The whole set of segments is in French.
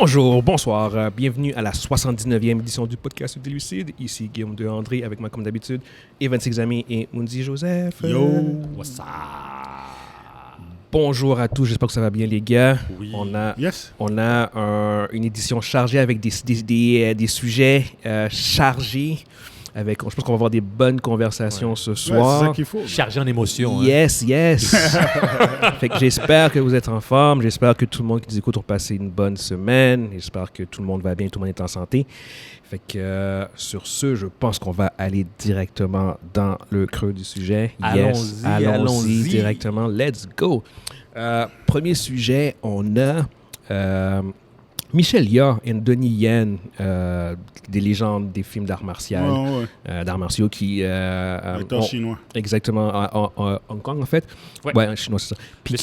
Bonjour, bonsoir, bienvenue à la 79e édition du podcast des Lucides. Ici Guillaume de André avec moi comme d'habitude, Evan Sixami et Mundi Joseph. Yo! What's up? Bonjour à tous, j'espère que ça va bien les gars. Oui. On a une édition chargée avec des sujets chargés. Je pense qu'on va avoir des bonnes conversations ce soir. C'est ça qu'il faut. Chargé en émotions. Yes. Fait que j'espère que vous êtes en forme. J'espère que tout le monde qui nous écoute a passé une bonne semaine. J'espère que tout le monde va bien, tout le monde est en santé. Fait que sur ce, je pense qu'on va aller directement dans le creux du sujet. Allons-y directement. Let's go. Premier sujet, on a Michel Yeoh et Donnie Yen, des légendes des films d'art martial, d'arts martiaux qui... en chinois. Exactement, à Hong Kong en fait. Ouais, en chinois, c'est ça. Puis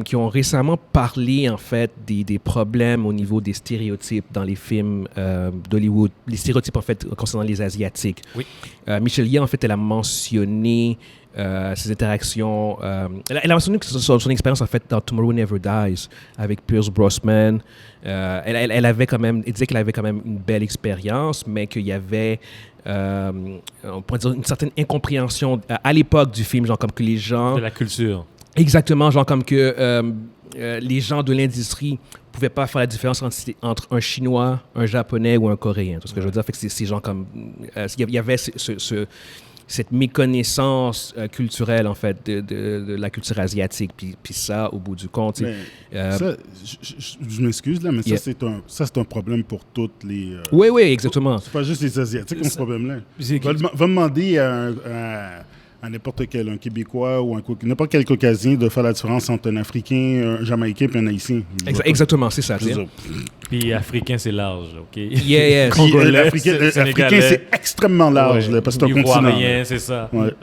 qui ont récemment parlé en fait des problèmes au niveau des stéréotypes dans les films d'Hollywood, les stéréotypes en fait concernant les Asiatiques. Oui. Michel Yeoh en fait, elle a mentionné ses interactions. Elle a mentionné son expérience en fait dans Tomorrow Never Dies avec Pierce Brosnan. Elle disait qu'elle avait quand même une belle expérience, mais qu'il y avait on pourrait dire une certaine incompréhension à l'époque du film, genre comme que les gens... De la culture. Exactement, genre comme que les gens de l'industrie ne pouvaient pas faire la différence entre un Chinois, un Japonais ou un Coréen. C'est ce que je veux dire. Fait que c'est genre comme... Il y avait cette méconnaissance culturelle, en fait, de la culture asiatique. Puis ça, au bout du compte... Ça, je m'excuse, là, mais ça, c'est un problème pour toutes les... Oui, exactement. C'est pas juste les Asiatiques qui ont ce problème-là. Va demander à n'importe quel, un Québécois ou n'importe quel Caucasien de faire la différence entre un Africain, un Jamaïcain et un Haïtien. Exactement, c'est ça. Puis Africain, c'est large, OK? Yeah. L'Africain, c'est extrêmement large, là, parce que c'est un continent. C'est ça. Ouais.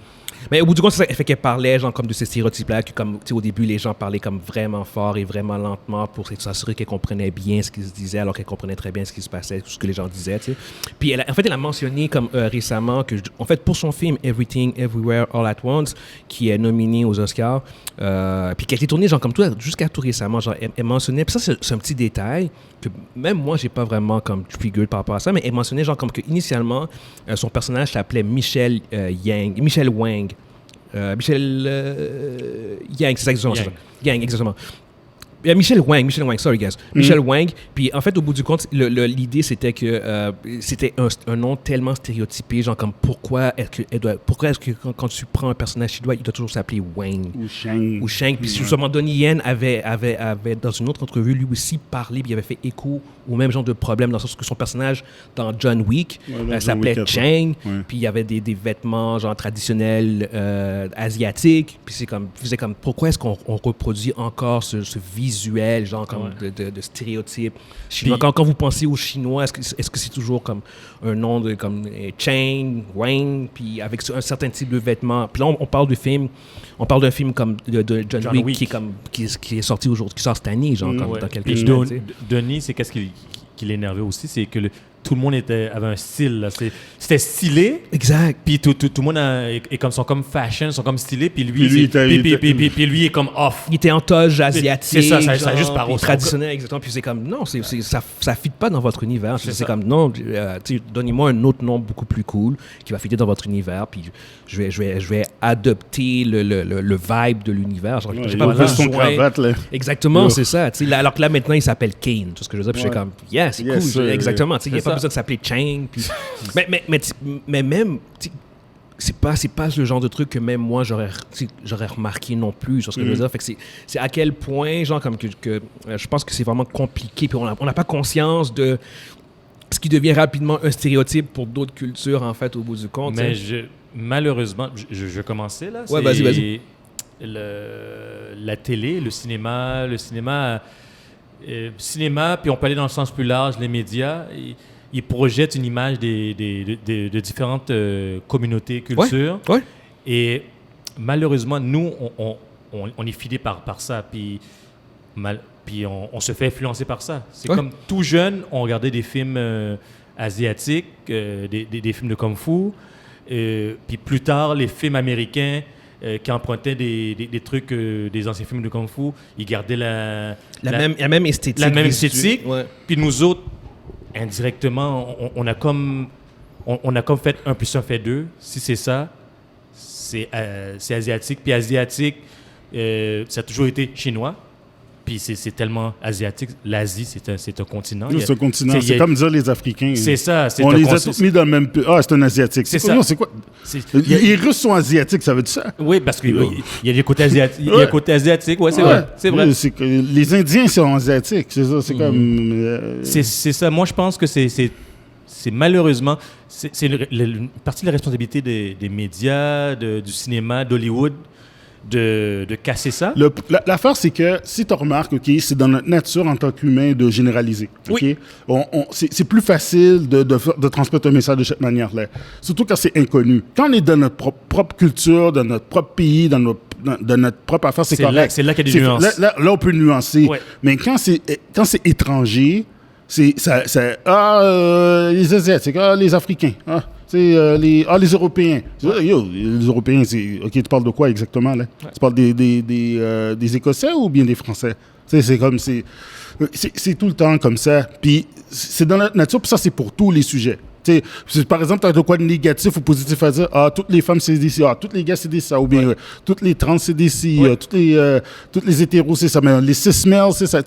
Mais au bout du compte, ça fait qu'elle parlait genre comme de ces stéréotypes-là, que comme au début les gens parlaient comme vraiment fort et vraiment lentement pour s'assurer qu'elle comprenait bien ce qui se disait, alors qu'elle comprenait très bien ce qui se passait, tout ce que les gens disaient. T'sais. Puis elle a mentionné comme récemment que en fait pour son film Everything Everywhere All at Once, qui est nominé aux Oscars, puis qui a été tourné genre comme toi jusqu'à tout récemment, genre elle mentionnait, puis ça c'est un petit détail que même moi j'ai pas vraiment comme triggered par rapport à ça, mais elle mentionnait genre comme que initialement son personnage s'appelait Michel Wang. Yang, c'est exactement ça. Yang, exactement. Michel Wang, sorry guys. Michel Wang, puis en fait, au bout du compte, l'idée c'était que c'était un nom tellement stéréotypé, genre comme pourquoi est-ce que quand tu prends un personnage chinois, il doit toujours s'appeler Wang ou Shang. Puis justement, Donnie Yen avait dans une autre entrevue lui aussi parlé, puis il avait fait écho au même genre de problème dans le sens que son personnage dans John Wick s'appelait Chang, puis il y avait des vêtements genre traditionnels asiatiques, puis faisait comme pourquoi est-ce qu'on reproduit encore ce visuel, genre comme de stéréotypes chinois. Quand vous pensez aux Chinois, est-ce que c'est toujours comme un nom de comme Chang, Wang, puis avec un certain type de vêtements. Puis là, on parle d'un film comme de John Wick qui est sorti aujourd'hui, qui sort cette année, genre comme dans quelques semaines. Denis, c'est qu'est-ce qui l'énervait aussi, c'est que tout le monde avait un style. Là. C'était stylé. Exact. Puis tout le monde sont comme fashion, sont comme stylés. Puis lui est comme off. Il était en toge asiatique. C'est ça juste par traditionnel, exactement. Puis c'est comme, non, ça ne fit pas dans votre univers. C'est comme, non, donnez-moi un autre nom beaucoup plus cool qui va fitter dans votre univers. Puis je vais adopter le vibe de l'univers. Genre, j'ai pas besoin. Cravate, là. Exactement, c'est ça. Alors que là, maintenant, il s'appelle Kane. Tu vois ce que je veux dire? Puis je suis comme, c'est cool. Exactement. Il n'y a pas besoin de s'appeler Chang. Puis... mais même, c'est pas le genre de truc que même moi j'aurais remarqué non plus. Sur ce que je veux dire. Fait que c'est à quel point, genre, comme que je pense que c'est vraiment compliqué. Puis on n'a pas conscience de ce qui devient rapidement un stéréotype pour d'autres cultures, en fait, au bout du compte. Mais malheureusement, je vais commencer là. Ouais, vas-y. La télé, le cinéma, puis on peut aller dans le sens plus large, les médias, ils projettent une image de différentes communautés, cultures. Ouais. Et malheureusement, nous, on est filés par ça, puis on se fait influencer par ça. C'est comme tout jeune, on regardait des films asiatiques, des films de kung-fu, puis plus tard, les films américains qui empruntaient des trucs des anciens films de Kung Fu. Ils gardaient la même esthétique. La même esthétique. Ouais. Puis nous autres, indirectement, on a comme fait 1 + 1 fait 2. Si c'est ça, c'est asiatique. Puis asiatique, ça a toujours été chinois. Puis c'est tellement asiatique. L'Asie, c'est un continent. C'est un continent. C'est comme dire les Africains. C'est ça. On les a tous mis dans le même... Ah, c'est un Asiatique. C'est ça. Non, c'est quoi? Les Russes sont asiatiques, ça veut dire ça? Oui, parce qu'il y a des côtés asiatiques. Il y a des côtés asiatiques, oui, c'est vrai. C'est vrai. Les Indiens sont asiatiques. C'est ça, c'est comme... C'est ça. Moi, je pense que c'est malheureusement... C'est une partie de la responsabilité des médias, du cinéma, d'Hollywood, de casser ça. L'affaire, c'est que si tu remarques, c'est dans notre nature en tant qu'humain de généraliser. Oui. C'est plus facile de transmettre un message de cette manière-là. Surtout quand c'est inconnu. Quand on est dans notre propre culture, dans notre propre pays, dans notre propre affaire, c'est correct. C'est là qu'il y a des nuances. Là, on peut nuancer. Ouais. Mais quand c'est étranger, les Asiatiques, les Africains, les Européens. Les Européens, OK, tu parles de quoi exactement, là? Ouais. Tu parles des Écossais ou bien des Français? C'est tout le temps comme ça. Puis c'est dans notre nature, puis ça, c'est pour tous les sujets. Par exemple, tu as de quoi de négatif ou positif à dire? Toutes les femmes, c'est des ci. Toutes les gars, c'est des ça. Ou bien, toutes les trans, c'est des ci. Toutes les hétéros, c'est ça. Mais les cis-males, c'est ça.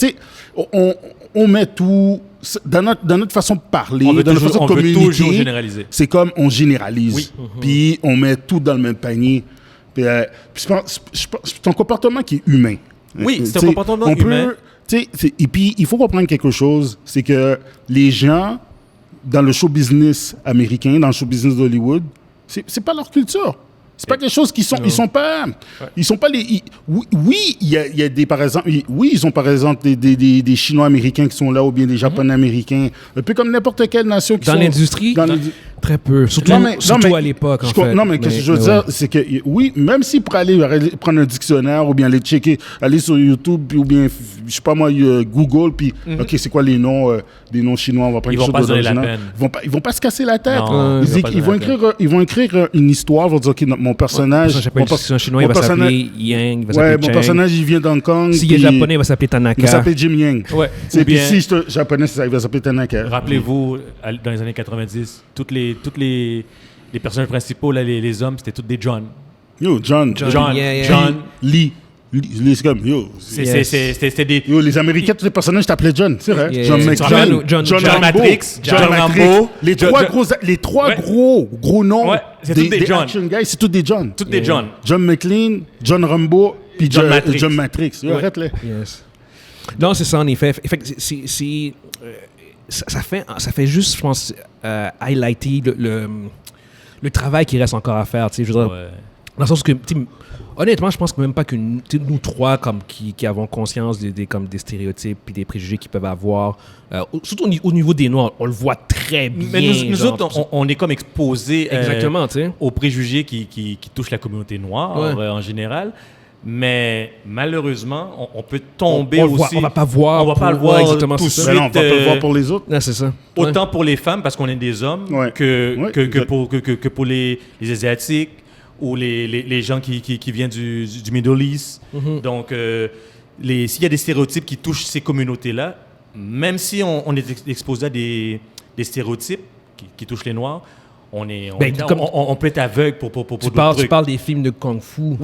On met tout... Dans notre façon de parler, dans notre façon de communiquer, c'est comme on généralise. Oui. Puis on met tout dans le même panier. Puis je pense c'est un comportement qui est humain. Oui, c'est un comportement humain. Et puis, il faut comprendre quelque chose, c'est que les gens, dans le show business américain, dans le show business d'Hollywood, c'est pas leur culture. C'est pas quelque chose qu'ils sont... Ils sont pas les... Oui, il y a des... Par exemple... Oui, ils ont par exemple des Chinois américains qui sont là ou bien des Japonais américains. Un peu comme n'importe quelle nation qui sont... Dans l'industrie, très peu. Surtout à l'époque, en fait. Non, mais ce que je veux dire, c'est que... Oui, même si pour aller prendre un dictionnaire ou bien aller checker, aller sur YouTube ou bien, je sais pas moi, Google, puis, OK, c'est quoi les noms des noms chinois? On va prendre quelque chose d'original. Ils vont pas se casser la tête. Non, ils vont écrire une histoire, ils vont dire, OK, mon personnage... Si un chinois, il va s'appeler Yang, il va s'appeler Cheng. Mon personnage, il vient d'Hong Kong. S'il est japonais, il va s'appeler Tanaka. Il va s'appeler Jim Yang. Ouais. Puis si je suis japonais, il va s'appeler Tanaka. Rappelez-vous, dans les années 90, toutes les personnages principaux, là, les hommes, c'était tous des John. John. Lee. C'est comme, c'était des... les Américains, tous les personnages t'appelaient John, c'est vrai. John McClane, John Matrix, John Rambo. Les trois gros noms des action guys, c'est tous des John. Tous des John. John McClane, John Rambo, puis John Matrix. Arrête-les. Non, c'est ça, en effet. Ça fait juste, je pense, highlighter le travail qui reste encore à faire. Je veux dire, dans le sens que, honnêtement, je pense que même pas que nous trois qui avons conscience des stéréotypes et des préjugés qu'ils peuvent avoir, surtout au niveau des Noirs, on le voit très bien. Mais nous autres, on est comme exposés aux préjugés qui touchent la communauté noire en général. Mais malheureusement, on peut tomber aussi. On va pas voir. On va pas le voir exactement tout de suite. Non, on va pas le voir pour les autres. Non, c'est ça. Autant pour les femmes, parce qu'on est des hommes, que pour les Asiatiques ou les gens qui viennent du Middle East. Mm-hmm. Donc, s'il y a des stéréotypes qui touchent ces communautés-là, même si on est exposé à des stéréotypes qui touchent les Noirs, on peut être aveugle pour tu parles des films de Kung Fu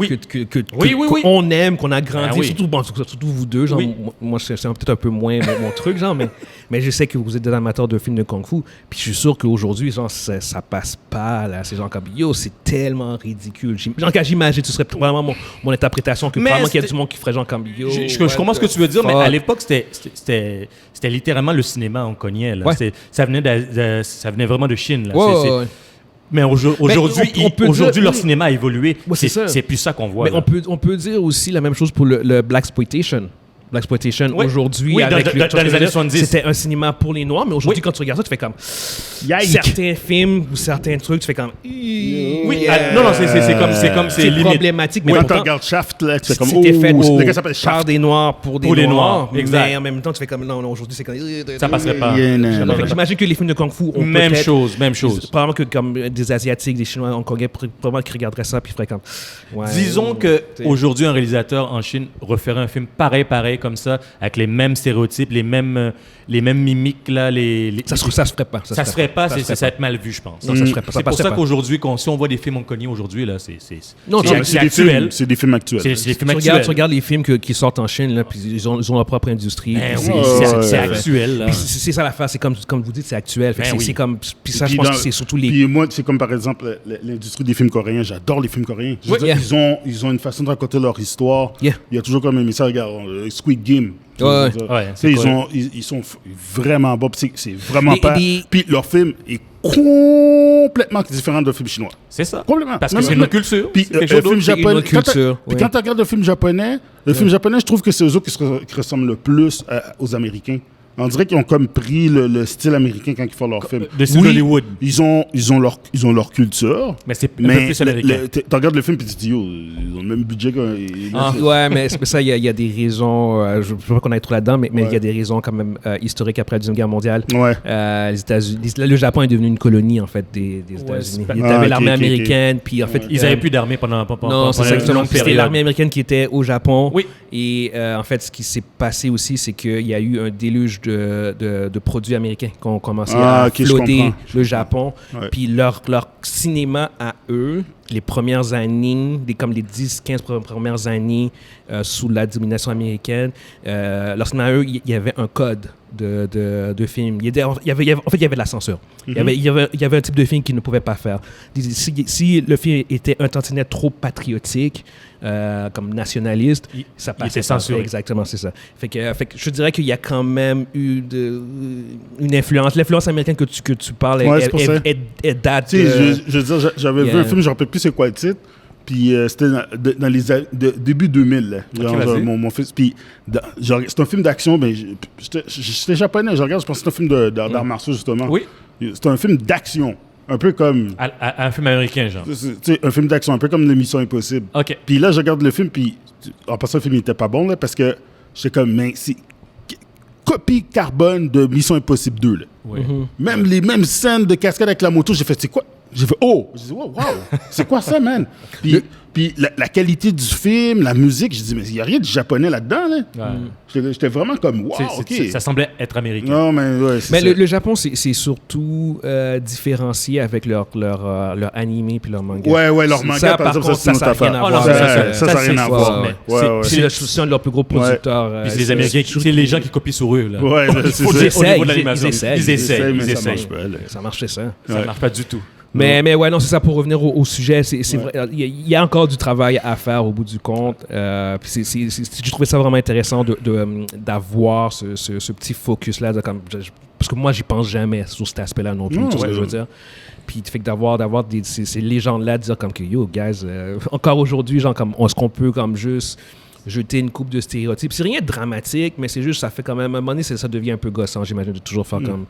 qu'on aime, qu'on a grandi, surtout vous deux. Genre, moi, c'est peut-être un peu moins mon truc, genre, mais je sais que vous êtes des amateurs de films de Kung Fu. Puis je suis sûr qu'aujourd'hui, genre, ça passe pas. Là, c'est genre comme, c'est tellement ridicule. J'imagine, ce serait vraiment mon interprétation que probablement qu'il y a du monde qui ferait genre comme je comprends ce que tu veux dire, mais à l'époque, c'était littéralement le cinéma hongkonien. Ça venait vraiment de Chine. Là. Mais aujourd'hui, leur cinéma a évolué. C'est plus ça qu'on voit. Mais on peut dire aussi la même chose pour le blaxploitation. Blaxploitation. Oui. Aujourd'hui, Oui, avec dans les années 70. c'était un cinéma pour les Noirs, mais aujourd'hui, quand tu regardes ça, tu fais comme... Certains films ou certains trucs, tu fais comme... Oui, non, c'est limite. Problématique, mais Quand tu pourtant, regardes Shaft, là, tu fais comme... c'était fait le gars s'appelle par Shaft. des Noirs pour des les Noirs. Noirs, exact. Mais en même temps, tu fais comme... Non, aujourd'hui, c'est comme... Ça passerait pas. J'imagine que les films de Kung Fu ont Même peut-être... chose. Probablement que comme des Asiatiques, des Chinois, Hongkongais, probablement qu'ils regarderaient ça puis feraient comme... Ouais, Disons qu'aujourd'hui, un réalisateur en Chine referait un film pareil comme ça, avec les mêmes stéréotypes, les mêmes mimiques. Là, ça se ferait pas. Ça se ferait pas, ça va être mal vu, je pense. Non, ça se ferait pas. C'est pour ça qu'aujourd'hui, si on voit des films hongkongais aujourd'hui, là, c'est actuel. C'est des films actuels. C'est des films Tu actuels. regardes les films qui sortent en Chine, là, puis ils ont leur propre industrie. C'est actuel. Là. C'est ça l'affaire, c'est comme vous dites, c'est actuel. C'est comme, puis ça, je pense que c'est surtout les... Puis moi, c'est comme par exemple l'industrie des films coréens. J'adore les films coréens. Je veux dire, ils ont une façon de raconter leur histoire. Il y a toujours comme un message, regarde, Squid Game. Ils sont vraiment bons. C'est vraiment pas... Puis leur film est complètement différent d'un film chinois. C'est ça. Complètement. Parce que c'est une culture. Puis un film japonais... Quand tu regardes le film japonais, je trouve que c'est eux autres qui ressemblent le plus aux Américains. On dirait qu'ils ont comme pris le style américain quand ils font leur film. De style Hollywood. Ils ont leur culture. Mais c'est un peu plus américain. Tu regardes le film et tu te dis, ils ont le même budget Ouais, mais ça, il y a des raisons. Je ne veux pas qu'on aille trop là-dedans, mais il y a des raisons quand même historiques après la Deuxième Guerre mondiale. Ouais. Les États-Unis, le Japon est devenu une colonie, en fait, des États-Unis. Il y avait l'armée américaine, puis en fait... Ils n'avaient plus d'armée pendant non, c'est exactement. C'était l'armée américaine qui était au Japon. Oui. Et en fait, ce qui s'est passé aussi, c'est qu'il y a eu un déluge de produits américains qui ont commencé à flotter le Japon. Ouais. Puis leur cinéma à eux, les premières années, comme les 10-15 premières années sous la domination américaine, leur cinéma à eux, il y avait un code de film. Il y avait de la censure. Mm-hmm. Il y avait un type de film qu'ils ne pouvaient pas faire. Si le film était un tantinet trop patriotique, comme nationaliste, ça passait. Il était censuré. Exactement, c'est ça. Fait que je dirais qu'il y a quand même eu une influence. L'influence américaine que tu parles est date. Je veux dire, j'avais vu un film, je ne me rappelle plus c'est quoi le titre. Puis c'était dans les début 2000. Mon fils. Puis c'est un film d'action, mais j'étais japonais. Je pense que c'est un film d'arts martiaux, justement. Oui. C'est un film d'action. Un peu comme... Un film américain, genre. Un film d'action, un peu comme Mission Impossible. OK. Puis là, je regarde le film, puis en passant, le film n'était pas bon, là, parce que j'étais comme, mais c'est copie carbone de Mission Impossible 2, là. Oui. Même les mêmes scènes de cascade avec la moto, j'ai fait, c'est quoi? J'ai fait, oh! J'ai dit, wow, c'est quoi ça, man? Puis la qualité du film, la musique, j'ai dit, mais il n'y a rien de japonais là-dedans, là. Ouais. J'étais vraiment comme, wow, OK. Ça semblait être américain. Non, mais mais le Japon, c'est surtout différencié avec leur animé puis leur manga. Ouais, leur manga, par exemple, ça, c'est une autre affaire. Ça n'a rien à voir. C'est un de leurs plus gros producteurs. Puis les Américains, c'est les gens qui copient sur eux, là. Ouais, c'est ça. Ils essayent, mais ça marche, c'est ça. Ça ne marche pas du tout. Mais ouais, non, c'est ça, pour revenir au sujet, c'est vrai, il y a encore du travail à faire au bout du compte. J'ai trouvé ça vraiment intéressant d'avoir ce petit focus-là, parce que moi, j'y pense jamais sur cet aspect-là non plus, tout ce que je veux dire. Puis fait que d'avoir ces légendes-là, de dire comme que, yo, guys, encore aujourd'hui, genre, comme, est-ce qu'on peut comme juste jeter une coupe de stéréotypes. C'est rien de dramatique, mais c'est juste, ça fait quand même, à un moment donné, ça devient un peu gossant, j'imagine, de toujours faire comme...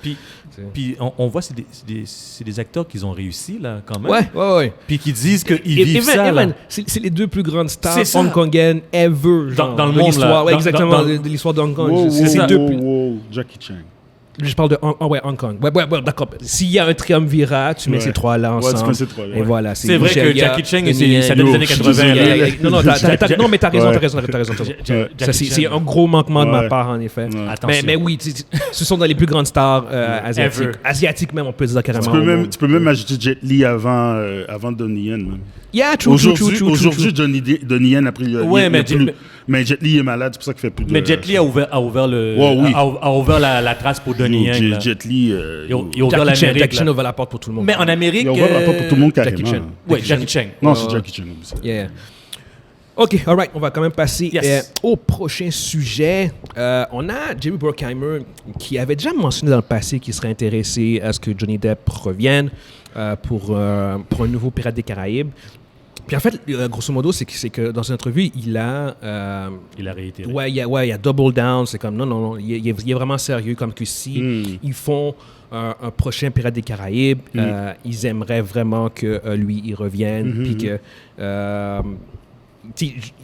Puis on voit, c'est des acteurs qui ont réussi, là, quand même. Ouais. Puis qui disent qu'ils vivent ça, là. C'est les deux plus grandes stars hongkongiennes ever, genre, dans le monde, là. Ouais, exactement, de l'histoire de Hong Kong. C'est deux plus... Jackie Chan. Je parle de Hong Kong. Ouais, d'accord. S'il y a un triumvirat, tu mets ces trois-là ensemble. Ouais, tu mets ces trois-là. Et voilà. C'est vrai que Jackie Chan, ça date des années 80. Non, mais t'as raison. C'est un gros manquement de ma part, en effet. Mais oui, ce sont dans les plus grandes stars asiatiques. Asiatiques même, on peut dire carrément. Tu peux même ajouter Jet Li avant Donnie Yen, même. Yeah, true. Aujourd'hui, Donnie Yen a pris... Ouais, mais Jet Li est malade, c'est pour ça qu'il fait plus de... Mais Jet Li a ouvert la trace pour Donnie Yen. Jet Li... Il a ouvert l'Amérique. Jackie Chan ouvre la porte pour tout le monde. Mais en Amérique... Il a ouvert la porte pour tout le monde, carrément. Jackie Chan. Oui, Jackie Chan. Non, c'est Jackie Chan. Yeah. OK, all right. On va quand même passer au prochain sujet. On a Jerry Bruckheimer qui avait déjà mentionné dans le passé qu'il serait intéressé à ce que Johnny Depp revienne pour un nouveau Pirate des Caraïbes. Puis en fait, grosso modo, c'est que dans une entrevue, il a réitéré. Ouais, il a double down. C'est comme, non, il est vraiment sérieux. Comme que si ils font un prochain Pirates des Caraïbes, ils aimeraient vraiment que lui, il revienne. Puis que...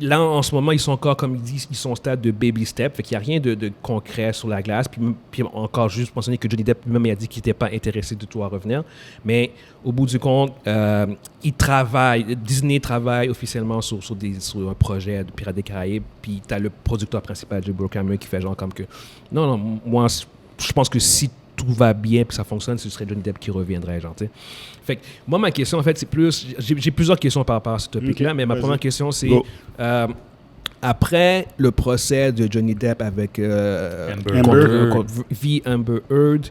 là, en ce moment, ils sont encore, comme ils disent, ils sont au stade de baby step. Fait qu'il n'y a rien de concret sur la glace. Puis encore juste mentionner que Johnny Depp lui-même a dit qu'il n'était pas intéressé du tout à revenir. Mais au bout du compte, Disney travaille officiellement sur un projet de Pirates des Caraïbes. Puis tu as le producteur principal, Jerry Bruckheimer, qui fait genre comme que... Non, moi, je pense que si tout va bien puis ça fonctionne, ce serait Johnny Depp qui reviendrait, genre, tu sais. Fait que moi, ma question, en fait, c'est plus... J'ai plusieurs questions par rapport à ce topic-là, mais ma première question, c'est... après le procès de Johnny Depp avec Amber Heard,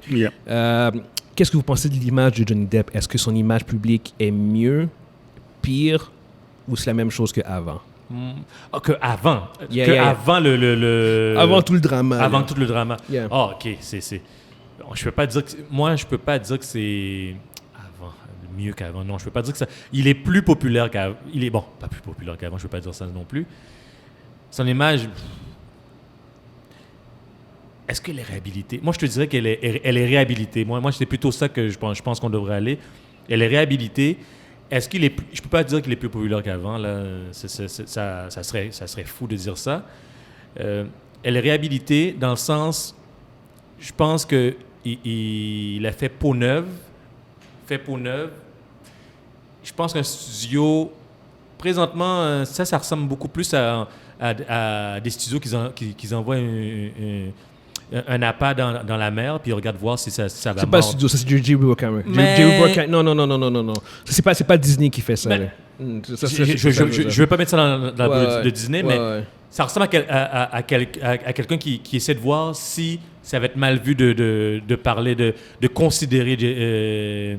qu'est-ce que vous pensez de l'image de Johnny Depp? Est-ce que son image publique est mieux, pire, ou c'est la même chose qu'avant? Avant Avant tout le drama. Avant tout le drama. Yeah. Ah, OK, c'est... Je peux pas dire que... Moi, je peux pas dire que c'est... Avant, mieux qu'avant. Non, je peux pas dire que ça... Il est plus populaire qu'avant. Il est, bon, pas plus populaire qu'avant, je peux pas dire ça non plus. Son image... Est-ce qu'elle est réhabilitée? Moi, je te dirais qu'elle est réhabilitée. Moi, c'est plutôt ça que je pense qu'on devrait aller. Elle est réhabilitée. Est-ce qu'il est... Je peux pas dire qu'il est plus populaire qu'avant, là. Ça serait fou de dire ça. Elle est réhabilitée dans le sens... Je pense qu'il a fait peau neuve. Je pense qu'un studio, présentement, ça ressemble beaucoup plus à des studios qui envoient un appât dans la mer, puis ils regardent voir si ça va C'est pas un studio, c'est Jerry Bruckheimer. Non. C'est pas Disney qui fait ça. Je ne veux pas mettre ça dans la de Disney, mais ça ressemble à quelqu'un qui essaie de voir si ça va être mal vu de parler, de considérer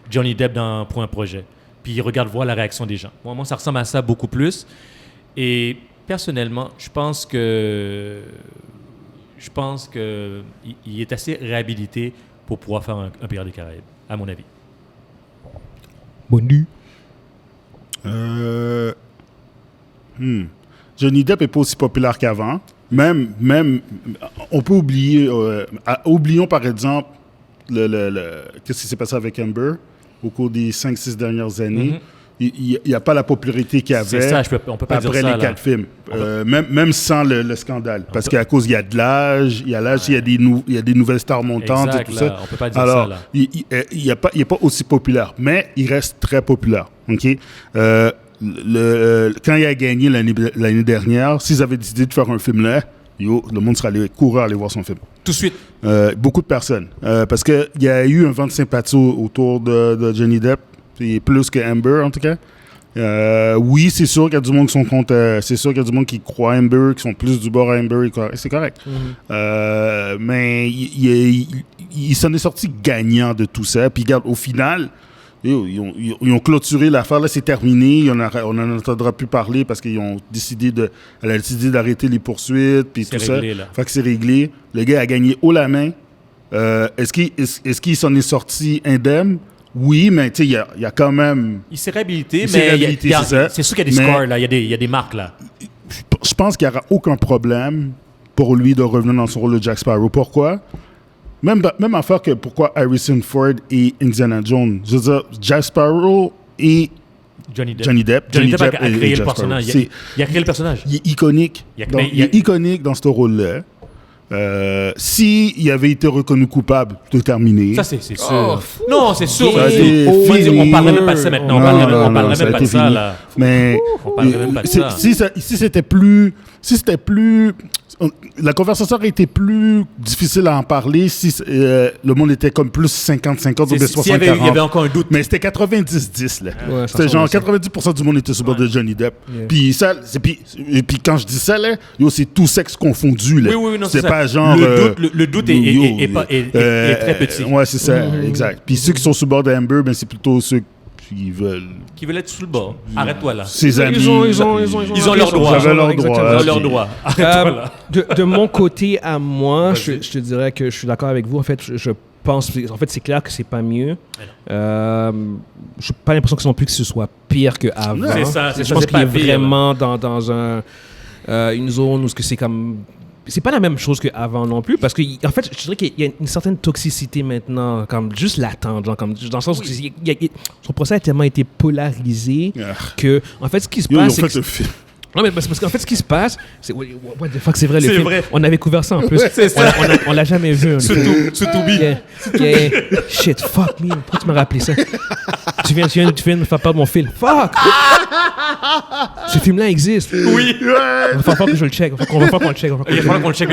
Johnny Depp pour un projet. Puis il regarde voir la réaction des gens. Moi, ça ressemble à ça beaucoup plus. Et personnellement, je pense que il est assez réhabilité pour pouvoir faire un Pirates des Caraïbes, à mon avis. Bonne Johnny Depp n'est pas aussi populaire qu'avant. Même, on peut oublier... oublions, par exemple, qu'est-ce qui s'est passé avec Amber au cours des 5-6 dernières années. Il n'y a pas la popularité qu'il y avait on peut pas après dire ça, les 4 films. Même sans le scandale. Parce qu'à cause, il y a de l'âge, il y a des nouvelles stars montantes et tout ça. On peut pas dire alors, ça, là. Il n'est pas aussi populaire, mais il reste très populaire. OK? Quand il a gagné l'année dernière, s'ils avaient décidé de faire un film là, le monde serait allé courir aller voir son film. Tout de suite. Beaucoup de personnes. Parce qu'il y a eu un vent de sympathie autour de Johnny Depp, plus que Amber en tout cas. Oui, c'est sûr qu'il y a du monde qui sont contre. C'est sûr qu'il y a du monde qui croit Amber, qui sont plus du bord à Amber. C'est correct. Mais il s'en est sorti gagnant de tout ça. Puis regarde, au final, ils ont clôturé l'affaire. Là, c'est terminé. On n'en entendra plus parler parce qu'ils ont décidé elle a décidé d'arrêter les poursuites. Puis tout ça. Fait que c'est réglé. Le gars a gagné haut la main. Est-ce qu'il s'en est sorti indemne? Oui, mais tu sais, il y a quand même... Il s'est réhabilité, mais c'est sûr qu'il y a des scores, là. Il y a des marques, là. Je pense qu'il n'y aura aucun problème pour lui de revenir dans son rôle de Jack Sparrow. Pourquoi? Même affaire que pourquoi Harrison Ford et Indiana Jones. Je veux dire, Jack Sparrow et Johnny Depp. Johnny Depp a créé le personnage. Il a créé le personnage. Il est iconique. Il est iconique dans ce rôle-là. S'il avait été reconnu coupable, tout terminé. Ça, c'est sûr. Non, c'est sûr. On parlerait même pas de ça maintenant. On parlerait même pas de ça, là. Mais si c'était plus... La conversation aurait été plus difficile à en parler si le monde était comme plus 50-50 ou bien 60-40. Il y avait encore un doute. Mais c'était 90-10, là. Ouais, c'était genre 90% du monde était sur le bord de Johnny Depp. Yeah. Puis quand je dis ça, là, c'est tout sexe confondu, là. Oui, non, c'est pas ça. genre... Le doute est très petit. Ouais, c'est ça, exact. Puis ceux qui sont sur le bord d'Amber, ben c'est plutôt ceux qui veulent être sous le bord. Arrête-toi là. Ses amis. Ils ont leur droit. Ils ont leur droit. Arrête-toi là. De mon côté à moi, je te dirais que je suis d'accord avec vous. En fait, je pense, en fait, c'est clair que c'est pas mieux. Je n'ai pas l'impression que non plus que ce soit pire qu'avant. C'est ça. Je pense qu'il est vraiment dans une zone où c'est comme... C'est pas la même chose qu'avant non plus, parce que, en fait, je dirais qu'il y a une certaine toxicité maintenant, comme juste latente, genre, comme, dans le sens où son procès a tellement été polarisé que, en fait, ce qui se passe, c'est que... Non, mais parce qu'en fait, ce qui se passe, c'est... What the fuck, c'est vrai, le film. Vrai. On avait couvert ça en plus. C'est ça. On l'a jamais vu. Ce Toubi. Shit, fuck me. Pourquoi tu m'as rappelé ça? Tu viens de me faire perdre mon fil. Fuck! Ce film-là existe. Oui. On va falloir que je le check. On va falloir qu'on le check. Il va falloir qu'on le check.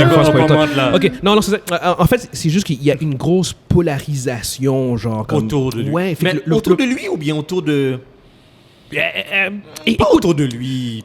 OK. Non, c'est ça. En fait, c'est juste qu'il y a une grosse polarisation, genre... Comme... Autour de lui. Ouais. Mais autour de lui ou bien autour de... Pas autour de lui.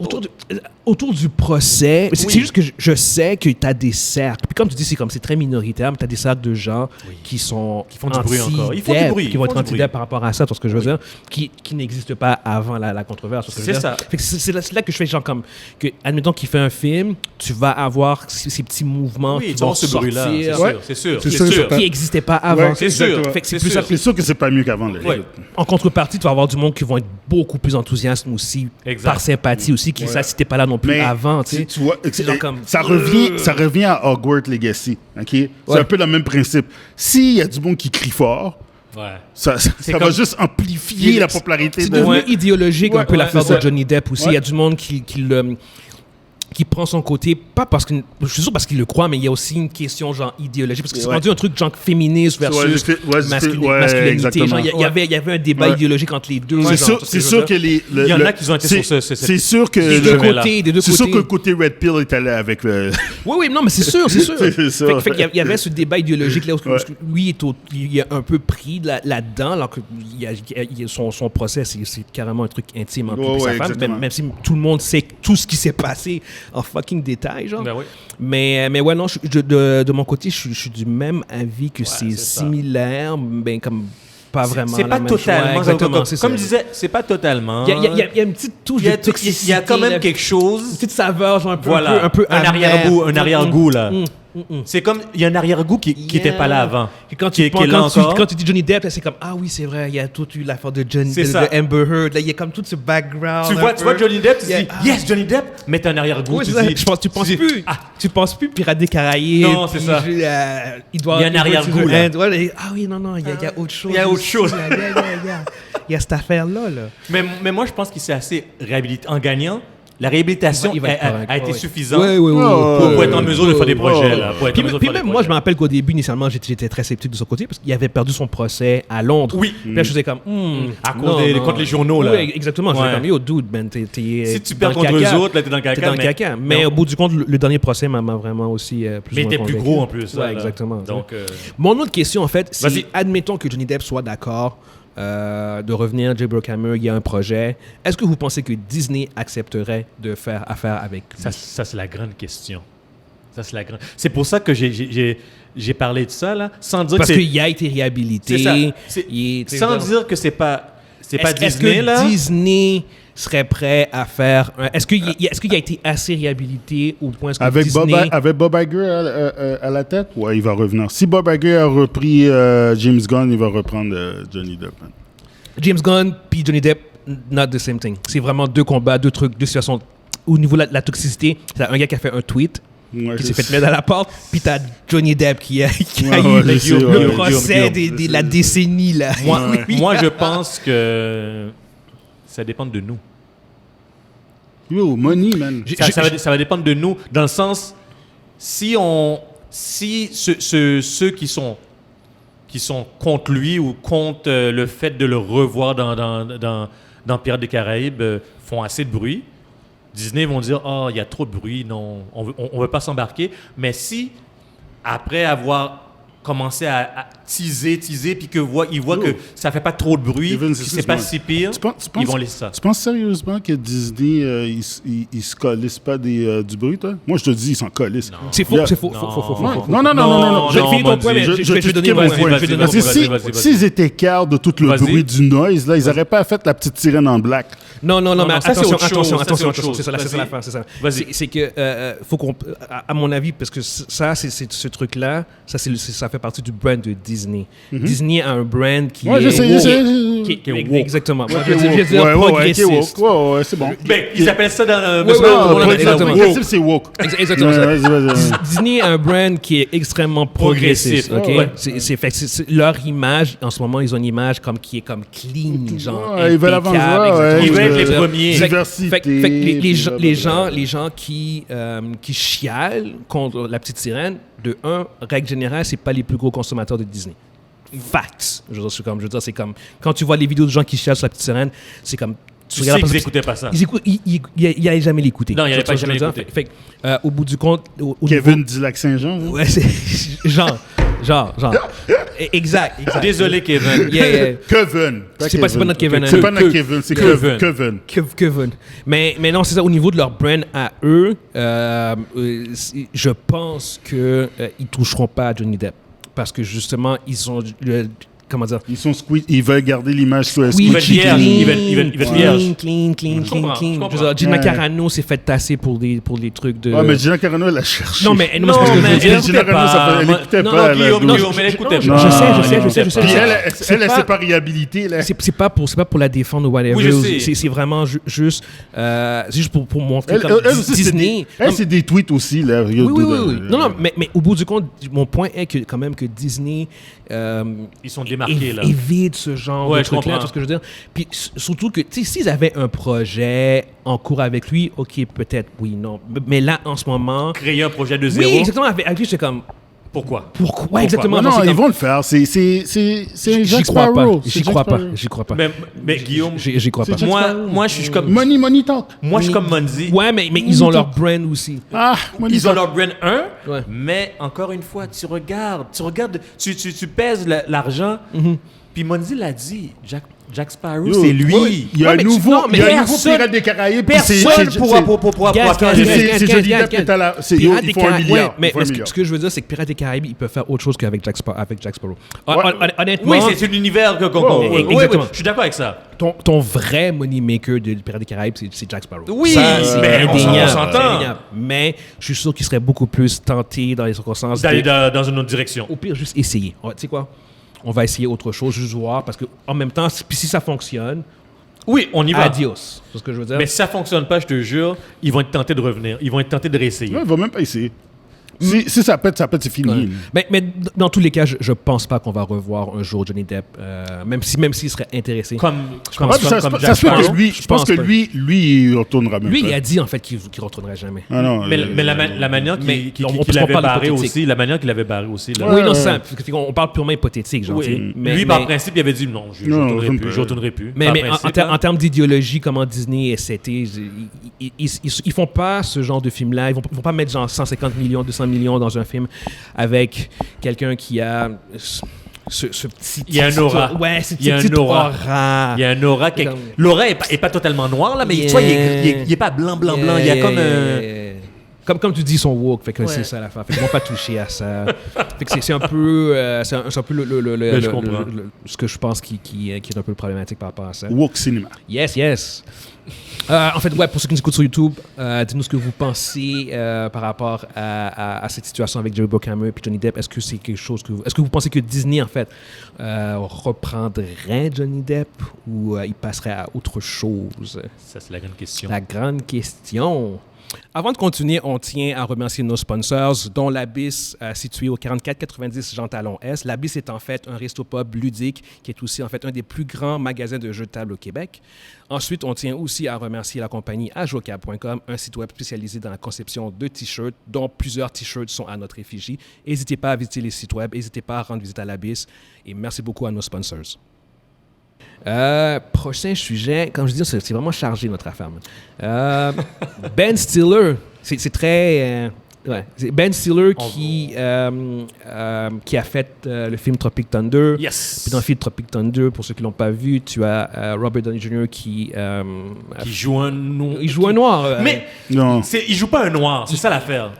Autour du procès. C'est juste que je sais que tu as des cercles. Puis comme tu dis, c'est très minoritaire, mais tu as des cercles de gens qui font du bruit encore. Ils font du bruit. Qui vont être anti-deb par rapport à ça, c'est ce que je veux dire, qui n'existent pas avant la controverse. C'est ça. C'est là que je fais genre comme que, admettons qu'il fait un film, tu vas avoir ces petits mouvements qui vont ce sortir. C'est sûr. Qui n'existaient pas avant. C'est sûr. C'est sûr que c'est pas mieux qu'avant. En contrepartie, tu vas avoir du monde qui vont être beaucoup plus enthousiastes aussi, par sympathie aussi, qui ça, si t'es pas là non plus avant, tu sais. Tu vois, ça revient à Hogwarts Legacy, ok? C'est un peu le même principe. S'il y a du monde qui crie fort, ça va juste amplifier la popularité. C'est devenu idéologique un peu l'affaire de Johnny Depp aussi. Il y a du monde qui prend son côté, pas parce que, je suis sûr parce qu'il le croit, mais il y a aussi une question genre idéologique, parce que c'est rendu un truc genre féministe versus masculinité. Genre, il y avait un débat idéologique entre les deux. C'est sûr que il y en a qui ont été sur ce... C'est sûr que... Des deux côtés. C'est sûr que le côté Red Pill est allé avec... Oui, non, mais c'est sûr. Fait qu'il y avait ce débat idéologique là où lui, il est un peu pris là-dedans, alors que son procès, c'est carrément un truc intime entre lui et sa femme, même si tout le monde sait tout ce qui s'est passé en fucking détail, genre. Mais ouais, non, de mon côté, je suis du même avis que c'est similaire, ben comme pas vraiment c'est la pas même totalement. Chose. Comme je disais, c'est pas totalement. Il y a une petite touche de toxicité. Il y a quand même quelque chose. Une petite saveur, genre un peu un arrière-goût là. C'est comme il y a un arrière-goût qui n'était pas là avant. Quand tu dis Johnny Depp, c'est comme ah oui, c'est vrai, il y a toute eu l'affaire de Amber Heard, là il y a comme tout ce background. Tu vois Johnny Depp, tu dis yes, Johnny Depp, mais t'as un arrière-goût, tu penses plus Pirates des Caraïbes. Non, c'est ça. Il y a un arrière-goût là. Ah oui, non, il y a autre chose. Il y a autre chose. Il y a cette affaire là. Mais moi je pense qu'il s'est assez réhabilité en gagnant. La réhabilitation a été suffisante pour être en mesure de faire des projets. Puis même moi, je me rappelle qu'au début, initialement, j'étais très sceptique de son côté parce qu'il avait perdu son procès à Londres. Oui. Puis là, je faisais comme... contre les journaux, là. Oui, exactement. Je faisais comme, yo, dude, man, si tu perds contre eux autres, là, t'es dans le caca. Mais au bout du compte, le dernier procès m'a vraiment aussi plus mais il était plus gros, en plus. Oui, exactement. Donc, mon autre question, en fait, c'est, admettons que Johnny Depp soit d'accord de revenir, Jay Bruckheimer, il y a un projet. Est-ce que vous pensez que Disney accepterait de faire affaire avec lui? Ça c'est la grande question. C'est pour ça que j'ai parlé de ça, là, sans dire parce qu'il a été réhabilité. Sans dire que c'est pas Disney, est-ce que là. Disney serait prêt à faire... Est-ce qu'il a été assez réhabilité au point que Disney... Avec Bob Iger à la tête? Ouais, il va revenir. Si Bob Iger a repris James Gunn, il va reprendre Johnny Depp. James Gunn puis Johnny Depp, not the same thing. C'est vraiment deux combats, deux trucs, deux situations. Au niveau de la toxicité, c'est un gars qui a fait un tweet, qui s'est fait mettre à la porte, puis t'as Johnny Depp qui a eu le procès de la décennie, là. Moi, je pense que ça dépend de nous. Yo, money, man. Ça va dépendre de nous, dans le sens, si ceux qui sont contre lui ou contre le fait de le revoir dans Pirates des Caraïbes font assez de bruit, Disney vont dire « Ah, il y a trop de bruit, non, on veut pas s'embarquer. » Mais si, après avoir commencer à teaser, puis qu'ils voient que ça fait pas trop de bruit, que c'est pas si pire, ils vont laisser ça. Tu penses sérieusement que Disney, ils se colissent pas du bruit, toi? Moi, je te dis, ils s'en colissent. C'est faux, c'est faux. Non. Je vais donner mon point. Parce que s'ils étaient cartes de tout le bruit du noise, là, ils n'auraient pas fait la petite sirène en black. Non, mais attention, c'est ça l'affaire, c'est ça. Vas-y. C'est que, faut qu'on, à mon avis, parce que ça, c'est ce truc-là, ça fait partie du brand de Disney. Disney a un brand qui est woke. Exactement. Je veux dire progressiste. Ouais, c'est bon. Ben, ils appellent ça dans progressif, c'est woke. Exactement. Disney a un brand qui est extrêmement progressiste. Leur image, en ce moment, ils ont une image qui est comme clean, genre ils veulent avancer. Ils veulent être les premiers. Diversité. Les gens qui chialent contre la petite sirène, de règle générale, c'est pas les plus gros consommateurs de Disney. Facts. Je veux dire, c'est comme quand tu vois les vidéos de gens qui chialent sur la petite sirène, c'est comme tu sais qu'ils n'écoutaient pas ça. Ils n'allaient jamais l'écouter. Non, ils n'allaient pas jamais l'écouter. Fait au bout du compte... Kevin du Lac-Saint-Jean. Ouais, c'est... Genre. Exact. Désolé, Kevin. Kevin. C'est pas notre Kevin. C'est pas notre Kevin, c'est Kevin. Mais non, c'est ça. Au niveau de leur brand à eux, je pense qu'ils ne toucheront pas à Johnny Depp. Parce que justement, ils sont... Comment dire? Ils veulent garder l'image squeeze. Ils veulent vierge. Clean. Gina Carano s'est fait tasser pour des trucs de... Ouais, mais Gina Carano, elle a cherché. Non, mais Gina Carano, elle n'écoutait pas. Non, mais elle écoutait pas. Je sais. Elle, c'est pas réhabilité. C'est pas pour la défendre ou whatever. Oui, je sais. C'est vraiment juste pour montrer comme Disney. C'est des tweets aussi. Là. Oui. Non, mais au bout du compte, mon point est que quand même que Disney... Ils sont démarqués, là. Évite ce genre de truc-là, tout ce que je veux dire. Puis surtout que, tu sais, s'ils avaient un projet en cours avec lui, OK, peut-être, oui, non. Mais là, en ce moment... Créer un projet de zéro. Oui, exactement. Avec lui, j'étais comme... Pourquoi? Exactement. Non, ils vont le faire. C'est Jack Sparrow. J'y crois pas. Mais Guillaume... J'y crois pas. Moi, je suis comme... Money talk. Moi, je suis comme Monzi. Ouais, mais ils ont leur brand aussi. Ils ont leur brand mais encore une fois, tu regardes, tu pèses l'argent. Puis Monzi l'a dit, Jack Sparrow, c'est lui. Il y a un nouveau Pirate des Caraïbes. Personne pourra faire c'est Johnny Depp qui est à la... Ils font $1 milliard. Mais ce que je veux dire, c'est que Pirates des Caraïbes, ils peuvent faire autre chose qu'avec Jack Sparrow. Honnêtement... Oui, c'est un univers que... Exactement. Je suis d'accord avec ça. Ton vrai money maker de Pirates des Caraïbes, c'est Jack Sparrow. Oui, mais on s'entend. Mais je suis sûr qu'il serait beaucoup plus tenté dans les circonstances d'aller dans une autre direction. Au pire, juste essayer. Tu sais quoi? On va essayer autre chose, juste voir, parce que en même temps, si ça fonctionne, oui, on y va. Adios. C'est ce que je veux dire. Mais si ça fonctionne pas, je te jure, ils vont être tentés de revenir. Ils vont être tentés de réessayer. Non, ils vont même pas essayer. Si ça pète, c'est fini. Ouais. Mais dans tous les cas, je pense pas qu'on va revoir un jour Johnny Depp, même s'il serait intéressé. Comme Jack Sparrow. Je pense que lui, il retournera même. Lui, il a dit en fait qu'il retournerait jamais. Ah non, mais la manière qu'il avait barré aussi, Oui, non, c'est ça. On parle purement hypothétique, genre. Lui, par principe, il avait dit non, je retournerai plus. Mais en termes d'idéologie, comment Disney est seté, ils font pas ce genre de film-là. Ils vont pas mettre genre 150 millions, 200 millions dans un film avec quelqu'un qui a ce petit... Il y a un aura. Ouais, c'est petite aura. Il y a un aura. L'aura est pas totalement noire, là, mais tu vois, il est pas blanc. Il y a comme Comme tu dis, ils sont woke, fait que c'est ça l'affaire. Fait qu'ils vont pas toucher à ça. Fait que c'est un peu, ce que je pense qui est un peu problématique par rapport à ça. Woke cinéma. Yes. En fait, pour ceux qui nous écoutent sur YouTube, dites-nous ce que vous pensez par rapport à cette situation avec Jerry Bruckheimer et Johnny Depp. Est-ce que c'est quelque chose est-ce que vous pensez que Disney, en fait, reprendrait Johnny Depp ou il passerait à autre chose? Ça, c'est la grande question. La grande question. Avant de continuer, on tient à remercier nos sponsors, dont l'Abyss, situé au 4490 Jean Talon S. L'Abyss est en fait un resto-pub ludique qui est aussi en fait un des plus grands magasins de jeux de table au Québec. Ensuite, on tient aussi à remercier la compagnie ajocab.com, un site web spécialisé dans la conception de t-shirts, dont plusieurs t-shirts sont à notre effigie. N'hésitez pas à visiter les sites web, n'hésitez pas à rendre visite à l'Abyss et merci beaucoup à nos sponsors. Prochain sujet, comme je dis, c'est vraiment chargé notre affaire. Ben Stiller, c'est très Ouais. C'est Ben Stiller qui a fait le film Tropic Thunder. Yes. Puis dans le film Tropic Thunder, pour ceux qui l'ont pas vu, tu as Robert Downey Jr. qui joue un noir. Il joue un noir. Mais il joue pas un noir, c'est ça l'affaire.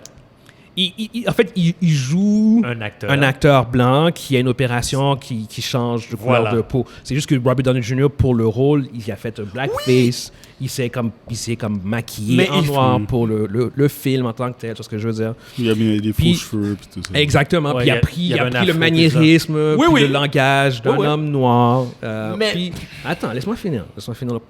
En fait, il joue un acteur blanc qui a une opération qui change de couleur de peau. C'est juste que Robert Downey Jr., pour le rôle, il a fait un blackface. Oui. Il s'est comme maquillé en noir pour le film en tant que tel, c'est ce que je veux dire. Il a mis des faux cheveux et tout ça. Exactement. Puis il a pris le maniérisme, le langage d'un homme noir. Puis, attends, laisse-moi finir.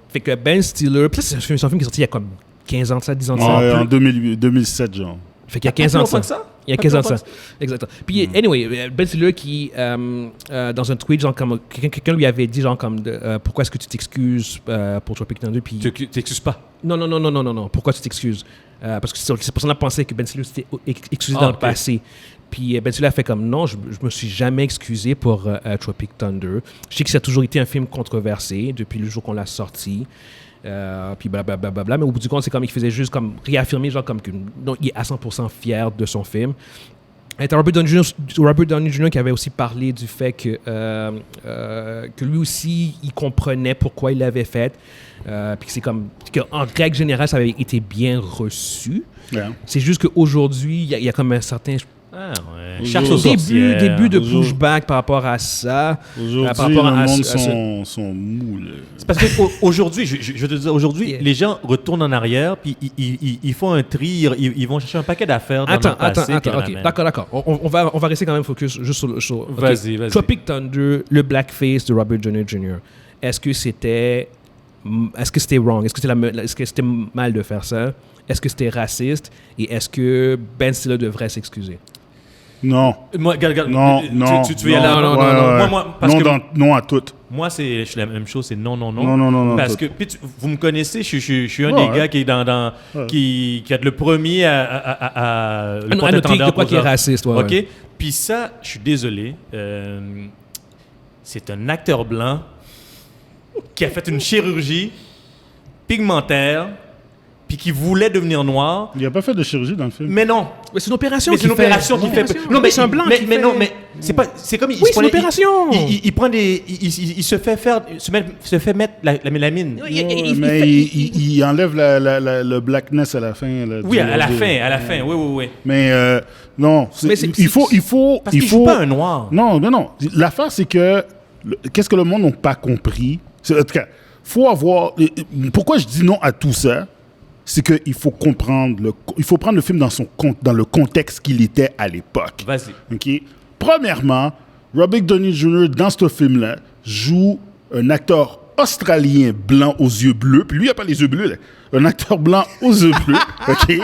Fait que Ben Stiller, puis c'est un film qui est sorti il y a comme 15 ans de ça, 10 ans de ça. En 2007, genre. Fait qu'il y a 15 ans de ça. Il y a 15 ans de ça. Exactement. Puis, anyway, Ben Stiller qui, dans un tweet, genre, comme quelqu'un lui avait dit, genre, comme, pourquoi est-ce que tu t'excuses pour Tropic Thunder? Puis tu t'excuses pas? Non. Pourquoi tu t'excuses? Parce que cette personne-là pensait que Ben Stiller s'était excusé dans le passé. Puis Ben Stiller a fait comme, non, je me suis jamais excusé pour Tropic Thunder. Je sais que ça a toujours été un film controversé depuis le jour qu'on l'a sorti. Puis blablabla, mais au bout du compte, c'est comme il faisait juste comme réaffirmer, genre comme que non, il est à 100% fier de son film. Et Robert Downey Jr. qui avait aussi parlé du fait que lui aussi, il comprenait pourquoi il l'avait fait. Puis c'est comme qu'en règle générale, ça avait été bien reçu. Yeah. C'est juste qu'aujourd'hui, il y a comme un certain... Début de pushback par rapport à ça. Aujourd'hui, par rapport le monde sont mous. C'est parce qu'aujourd'hui, je vais te dire, aujourd'hui, les gens retournent en arrière, puis ils font un tri, ils vont chercher un paquet d'affaires dans le passé. Attends, ok, d'accord. On va rester quand même focus juste sur Vas-y. Tropic Thunder, le blackface de Robert Downey Jr. Est-ce que c'était wrong? Est-ce que c'était mal de faire ça? Est-ce que c'était raciste? Et est-ce que Ben Stiller devrait s'excuser? Non. Moi, non. Tu veux y aller? Non à toutes. Moi, je suis la même chose, c'est non. Non. Parce que, vous me connaissez, je suis un des gars qui est qui a le premier à le point de quoi qui est raciste. OK? Puis ça, je suis désolé, c'est un acteur blanc qui a fait une chirurgie pigmentaire puis qui voulait devenir noir. Il n'a pas fait de chirurgie dans le film. Mais non. Mais c'est une opération qu'il fait. Non, mais c'est un blanc qui fait. Non, mais c'est pas. C'est comme. Oui, c'est une opération. Il prend des. Il se fait mettre la mélamine. Mais il enlève le blackness à la fin. Oui, à la fin. Oui. Mais non. Il faut. Parce qu'il joue pas un noir. Non. L'affaire, c'est que. Qu'est-ce que le monde n'a pas compris? En tout cas, faut avoir. Pourquoi je dis non à tout ça? C'est qu'il faut comprendre, il faut prendre le film dans le contexte qu'il était à l'époque. Vas-y. Okay? Premièrement, Robert Downey Jr., dans ce film-là, joue un acteur australien blanc aux yeux bleus. Puis lui, il n'a pas les yeux bleus. Là. Un acteur blanc aux yeux bleus. OK?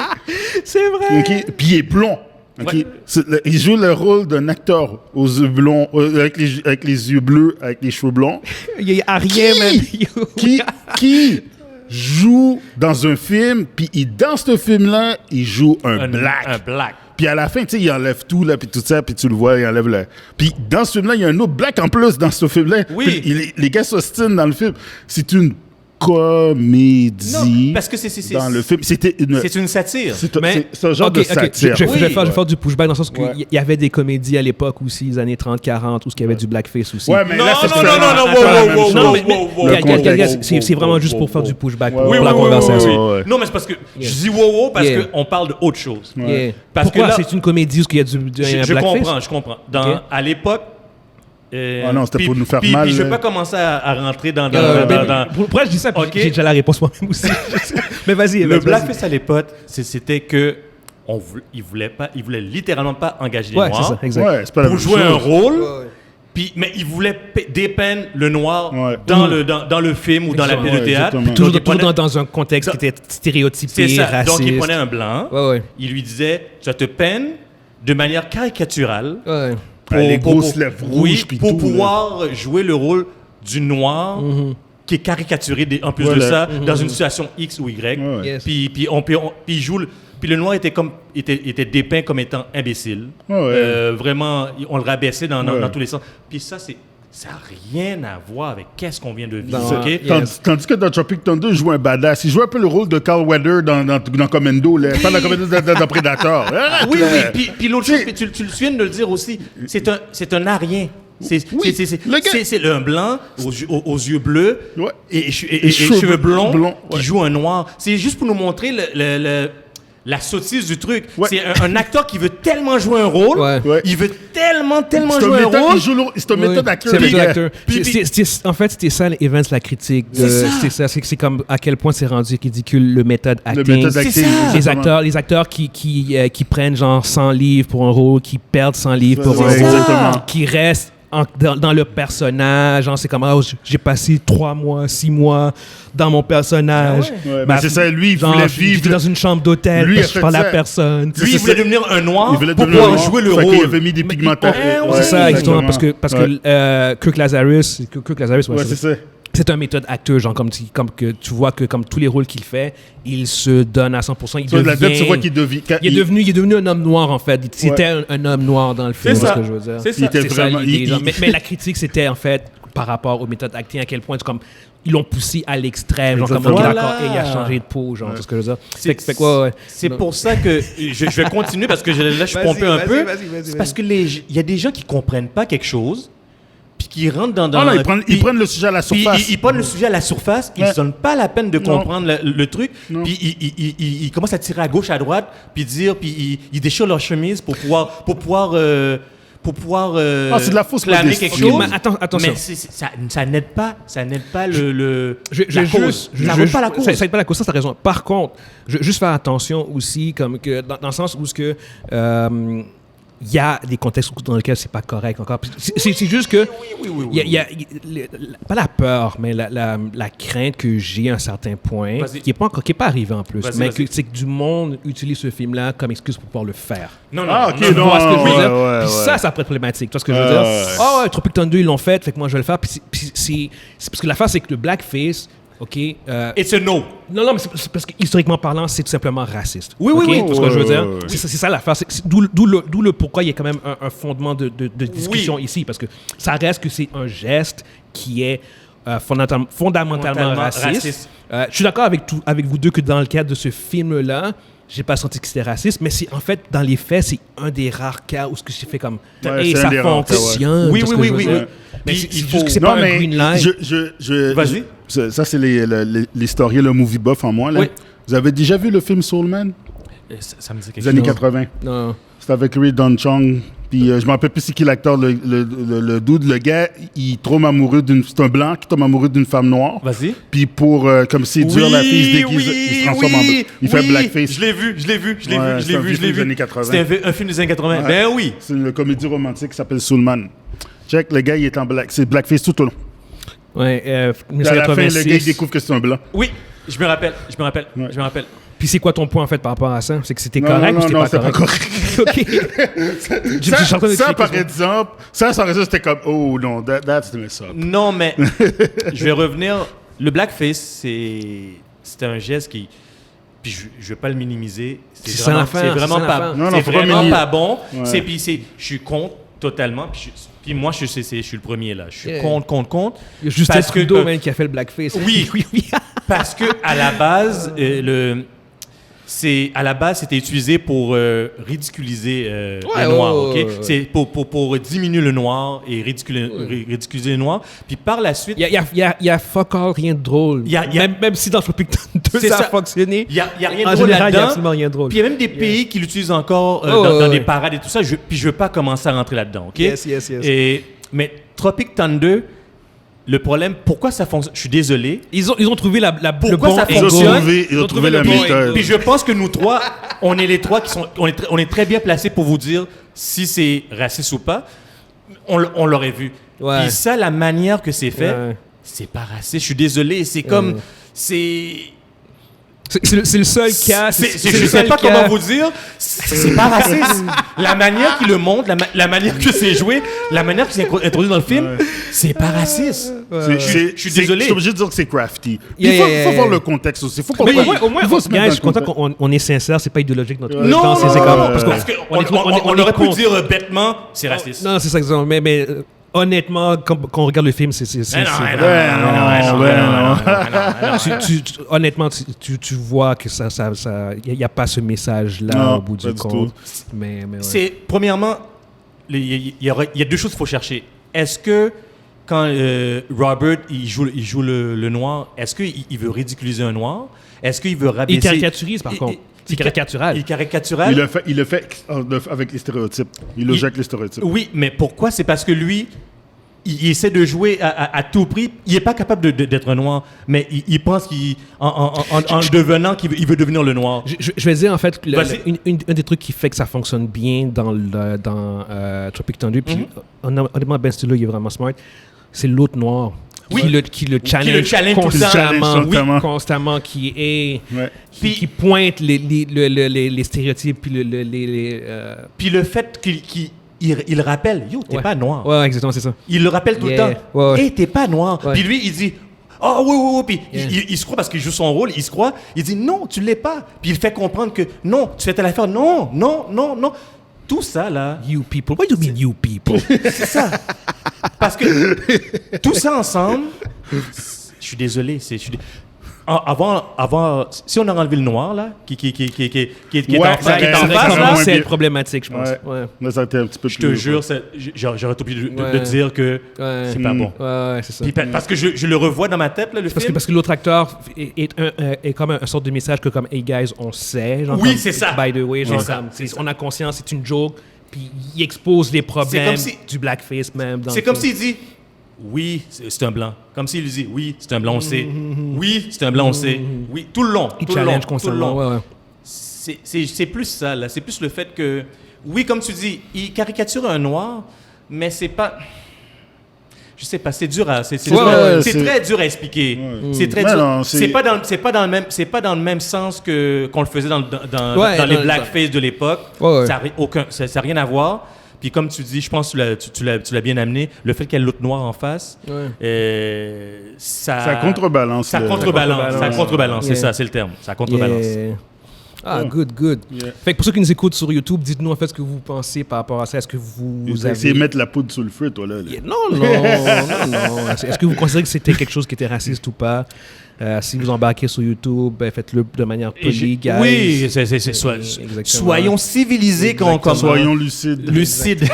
C'est vrai. Okay? Puis il est blond. Okay? Ouais. Il joue le rôle d'un acteur aux yeux blonds, avec les yeux bleus, avec les cheveux blonds. Il n'y a rien, même. Qui joue dans un film, puis dans ce film-là, il joue un black. Un black. Puis à la fin, tu sais, il enlève tout, là, puis tout ça, puis tu le vois, il enlève le... Puis dans ce film-là, il y a un autre black en plus dans ce film-là. Oui. Puis les gars s'ostinent dans le film. C'est une comédie. Non, parce que c'est dans le film. C'est une satire. C'est un genre de satire. Je vais faire du pushback dans le sens qu'il y avait des comédies à l'époque aussi, les années 30-40, où il y avait du blackface aussi. Ouais, mais non, là, c'est vraiment juste pour faire du pushback pour la conversation. Non, mais c'est parce que je dis wow parce qu'on parle de autre chose. Pourquoi c'est une comédie où il y a du blackface? Je comprends. À l'époque, non, c'était pour nous faire mal. Puis je ne vais pas commencer à rentrer dans... Pourquoi je dis ça? J'ai déjà la réponse moi-même aussi. Mais vas-y. Le blackface à l'époque, c'était que il voulait littéralement pas engager les Noirs pour jouer un rôle. Mais il voulait dépeindre le noir dans le film ou dans la pièce de théâtre. Toujours dans un contexte qui était stéréotypé, raciste. Donc il prenait un blanc, il lui disait « Tu te peines de manière caricaturale. » les grosses lèvres rouges, pour pouvoir jouer le rôle du noir qui est caricaturé en plus de ça dans une situation X ou Y. Puis le noir était dépeint comme étant imbécile. Vraiment, on le rabaissait dans tous les sens. Puis ça, c'est ça n'a rien à voir avec qu'est-ce qu'on vient de vivre. OK? Tandis que dans Tropic Thunder, il joue un badass. Il joue un peu le rôle de Carl Weathers dans Commando, là. Pas dans Commando, dans Predator. Oui. Puis l'autre chose, tu viens de le dire aussi, c'est un arien. C'est un blanc aux yeux bleus et cheveux blonds qui joue un noir. C'est juste pour nous montrer la sottise du truc. C'est un acteur qui veut tellement jouer un rôle. Il veut tellement jouer un rôle. C'est un méthode acteur. En fait, c'était ça, Evans, la critique. C'est comme à quel point c'est rendu ridicule le méthode acting. Les acteurs qui prennent genre 100 livres pour un rôle, qui perdent 100 livres pour un rôle, qui restent dans le personnage, genre c'est comme j'ai passé 3 mois, 6 mois dans mon personnage. C'est ça, lui, il voulait vivre dans une chambre d'hôtel, je parle à personne. Lui, il voulait devenir un noir pour pouvoir jouer le rôle. Il avait mis des pigmentaires. C'est ça, exactement, parce que Kirk Lazarus, c'est ça. C'est un méthode acteur, genre comme que tu vois que comme tous les rôles qu'il fait, il se donne à 100%. Tu vois qu'il est devenu un homme noir, en fait. C'était un homme noir dans le film, c'est ce que je veux dire. C'est ça l'idée. Mais la critique, c'était en fait par rapport aux méthodes acting, à quel point ils l'ont poussé à l'extrême, genre comme il a changé de peau, genre, c'est ce que je veux dire. C'est pour ça que je vais continuer parce que là, je suis pompé un peu. C'est parce que il y a des gens qui comprennent pas quelque chose. Puis qui rentrent dans ils prennent le sujet à la surface. Ils prennent le sujet à la surface, ils ne se donnent pas la peine de comprendre le truc, puis ils commencent à tirer à gauche, à droite, puis ils déchirent leur chemise pour pouvoir c'est de la fausse clamer quelque chose. Mais attention. Mais ça n'aide pas la cause. Ça n'aide pas la cause. Ça n'aide pas la cause, ça, t'as raison. Par contre, juste faire attention aussi, comme que dans le sens où il y a des contextes dans lesquels c'est pas correct encore. C'est juste que il y a pas la peur, mais la crainte que j'ai à un certain point, qui est pas arrivé en plus, mais c'est que du monde utilise ce film-là comme excuse pour pouvoir le faire. Non. Ce que je veux dire. Puis ça peut être problématique. Tu vois ce que je veux dire? Tropic Thunder, ils l'ont fait que moi je vais le faire. Puis c'est parce que l'affaire, c'est que le blackface, OK. It's a no. Non, mais c'est parce que historiquement parlant, c'est tout simplement raciste. Oui. C'est ce que je veux dire. C'est ça l'affaire. D'où le pourquoi il y a quand même un fondement de discussion ici. Parce que ça reste que c'est un geste qui est fondamentalement raciste. Je suis d'accord avec vous deux que dans le cadre de ce film-là, j'ai pas senti que c'était raciste, mais c'est en fait, dans les faits, c'est un des rares cas où ce que j'ai fait comme et ça fonctionne. Oui. Mais c'est juste que c'est pas un green light. Vas-y. Ça, c'est l'historien, le movie buff en moi. Là. Oui. Vous avez déjà vu le film Soul Man? Ça me dit quelque chose. Les années 80. Non. C'est avec Ray Don-Chong. Puis je me rappelle plus c'est qui l'acteur, le dude, le gars, il tombe amoureux c'est un blanc qui tombe amoureux d'une femme noire. Vas-y. Puis pour comme séduire la fille, il se déguise, il se transforme en blanc. Il fait blackface. Je l'ai vu. C'est un film des années 80. C'était un film des années 80. Ben oui. C'est une comédie romantique qui s'appelle Soul Man. Check, le gars, il est en black. C'est blackface tout au long. Ouais, à la fin, le gars, il découvre que c'est un blanc. Oui, je me rappelle. Puis c'est quoi ton point, en fait, par rapport à ça? C'est que c'était correct ou c'était pas correct? OK. Ça, par exemple, ça c'était comme, oh non, that's messed up. Non, mais je vais revenir. Le blackface, c'est un geste qui... Puis je vais pas le minimiser. C'est vraiment pas bon. Ouais. Je suis contre totalement. Puis moi, je suis le premier là. Je suis contre. Justin Trudeau, même, qui a fait le blackface. Oui. Parce que à la base, c'était utilisé pour ridiculiser les Noirs. Okay? C'est pour diminuer le noir et ridiculiser les Noirs. Puis par la suite... Il y a fuck all, rien de drôle. Même si dans Tropic Thunder, ça a fonctionné. Il y a rien de drôle là-dedans. Il y a absolument rien de drôle. Puis il y a même des pays qui l'utilisent encore dans des parades et tout ça. Puis je veux pas commencer à rentrer là-dedans. Okay? Yes. Mais Tropic Thunder... Le problème, pourquoi ça fonctionne? Je suis désolé. Ils ont trouvé pourquoi ça fonctionne? Ils ont trouvé la méthode. Puis je pense que nous trois, on est les trois qui sont... On est très bien placés pour vous dire si c'est raciste ou pas. On l'aurait vu. Ouais. Puis ça, la manière que c'est fait, c'est pas raciste. Je suis désolé. C'est comme... C'est le seul cas. Je sais pas comment vous dire. C'est pas raciste. La manière qu'il le montre, la manière que c'est joué, la manière que c'est introduit dans le film, c'est pas raciste. Je suis désolé. Je suis obligé de dire que c'est crafty. Il faut voir le contexte aussi. Au moins, je suis content qu'on est sincère. C'est pas idéologique notre. Non, parce qu'on aurait pu dire bêtement, c'est raciste. Non, c'est ça exactement. Mais honnêtement, quand on regarde le film, c'est honnêtement, tu vois que il n'y a pas ce message-là au bout du compte. Mais c'est, premièrement, il y a deux choses qu'il faut chercher. Est-ce que quand Robert il joue le noir, est-ce qu'il veut ridiculiser un noir? Est-ce qu'il veut rabaisser... Il caricaturise, par contre. C'est caricatural. Il caricatural. Il le fait avec les stéréotypes. Il le joue avec les stéréotypes. Oui, mais pourquoi? C'est parce que lui, il essaie de jouer à tout prix. Il n'est pas capable d'être noir, mais il pense qu'en devenant, qu'il veut devenir le noir. Je vais dire, en fait, un des trucs qui fait que ça fonctionne bien dans Tropic Thunder, puis honnêtement, Ben Stiller, il est vraiment smart, c'est l'autre noir. Qui le challenge constamment, qui pointe les stéréotypes, puis le fait qu'il rappelle, yo, t'es pas noir. Ouais, exactement, c'est ça. Il le rappelle tout le temps. Hey, t'es pas noir. Puis lui, il dit, oui. Puis il se croit parce qu'il joue son rôle, il se croit. Il dit, non, tu l'es pas. Puis il fait comprendre que, non, tu fais telle affaire. Non. Tout ça, là... You people. What do you mean, you people? C'est ça. Parce que tout ça ensemble... Je suis désolé. Avant, si on a enlevé le noir, là, qui est en face, là... C'est être problématique, je pense. Ouais. Mais ça a été un petit peu plus... Je te jure, j'aurais tout oublié de dire que c'est pas bon. Ouais, c'est ça. Puis, parce que je le revois dans ma tête, là, le film. Parce que l'autre acteur est comme un sorte de message que comme « Hey guys, on sait. » Oui, c'est ça. By the way, genre, on a conscience, c'est une joke. Puis il expose les problèmes du blackface même. C'est comme s'il dit... Oui, c'est un blanc. Comme s'il lui dit, oui, c'est un blanc, on sait. Oui, c'est un blanc, on sait. Oui, tout le long. Il challenge constamment. Ouais. C'est plus ça, là. C'est plus le fait que, oui, comme tu dis, il caricature un noir, mais c'est pas... Je sais pas, c'est dur à... C'est très dur à expliquer. Ouais. C'est très dur. Non, c'est pas dans le même sens qu'on le faisait dans les blackface de l'époque. Ouais. Ça n'a rien à voir. Puis comme tu dis, je pense que tu l'as bien amené, le fait qu'il y ait l'autre noir en face, ça contrebalance. Ça contrebalance, c'est ça, c'est le terme. Ça contrebalance. Good. Yeah. Fait que pour ceux qui nous écoutent sur YouTube, dites-nous en fait ce que vous pensez par rapport à ça. Est-ce que vous avez... essayé de mettre la poudre sur le feu, toi, là. Non. Est-ce que vous considérez que c'était quelque chose qui était raciste ou pas? Si vous embarquez sur YouTube, faites-le de manière polie, guys. Oui, soyons civilisés quand on commence. Soyons lucides.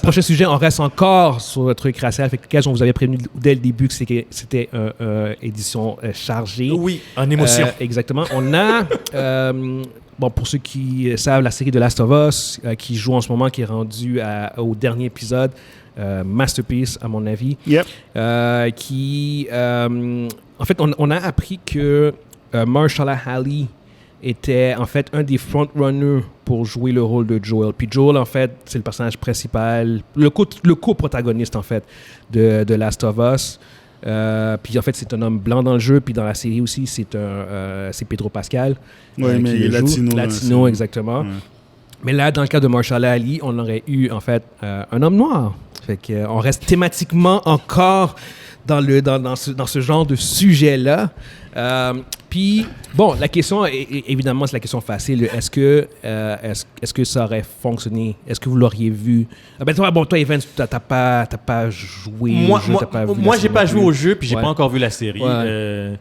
Prochain sujet, on reste encore sur le truc racial. Fait que, on vous avait prévenu dès le début que c'était une édition chargée. Oui, en émotion. Exactement. On a... pour ceux qui savent, la série de Last of Us, qui joue en ce moment, qui est rendue au dernier épisode, masterpiece à mon avis, en fait on a appris que Mahershala Ali était en fait un des frontrunners pour jouer le rôle de Joel. Puis Joel en fait c'est le personnage principal, le co-protagoniste en fait de Last of Us. Puis en fait c'est un homme blanc dans le jeu, puis dans la série aussi c'est Pedro Pascal, mais latino exactement. Ouais. Mais là, dans le cas de Mahershala Ali, on aurait eu, en fait, un homme noir. Fait qu'on reste thématiquement encore dans ce genre de sujet-là. Puis, bon, la question, évidemment, c'est la question facile. Est-ce que ça aurait fonctionné? Est-ce que vous l'auriez vu? Toi, Evans, t'as pas joué au jeu. Moi, j'ai pas joué au jeu, puis j'ai pas encore vu la série. Ouais.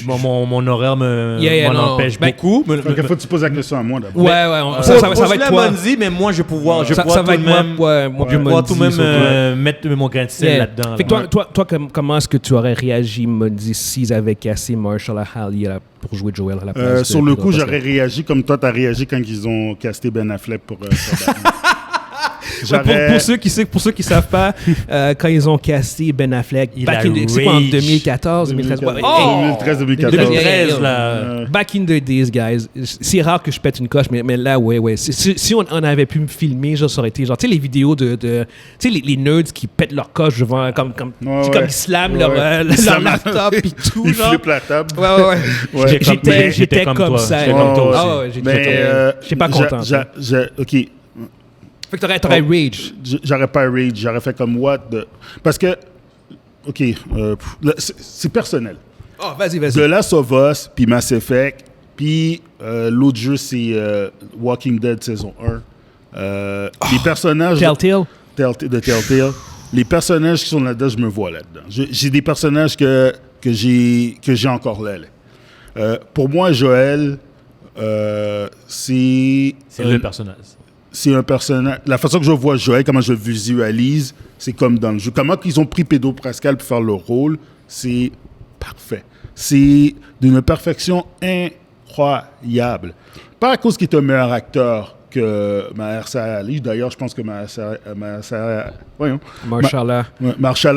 Mon horaire m'en empêche beaucoup. Il faut que tu poses la question à moi d'abord. Ça va être toi. Mais moi, je vais pouvoir tout de même mettre mon grain de sel là-dedans. Fait que toi, comment est-ce que tu aurais réagi, Mondi, s'ils avaient cassé Mahershala Ali pour jouer Joel à la place? Sur le coup, j'aurais réagi comme toi, t'as réagi quand ils ont casté Ben Affleck pour Batman. Pour ceux qui savent pas, quand ils ont casté Ben Affleck, c'est quoi, en 2014, 2013, là. Back in the days, guys. C'est rare que je pète une coche, mais là, ouais. Si on avait pu me filmer, genre, ça aurait été genre, tu sais, les vidéos tu sais, les nerds qui pètent leur coche devant, comme ils slament leur laptop et tout, ils flippent la table. Ouais. J'étais comme ça. J'étais pas content. OK. Fait que t'aurais rage. J'aurais pas rage. J'aurais fait comme what Parce que, OK, c'est personnel. Oh, vas-y. The Last of Us, puis Mass Effect, puis l'autre jeu, c'est Walking Dead saison 1. Les personnages... Telltale? de Telltale, les personnages qui sont là-dedans, je me vois là-dedans. J'ai des personnages que j'ai encore là. Pour moi, Joël, c'est le personnage. C'est un personnage. La façon que je vois Joël, comment je le visualise, c'est comme dans le jeu. Comment ils ont pris Pedro Pascal pour faire le rôle, c'est parfait. C'est d'une perfection incroyable. Pas à cause qu'il est un meilleur acteur que Mahershala Ali. D'ailleurs, je pense que Mahershala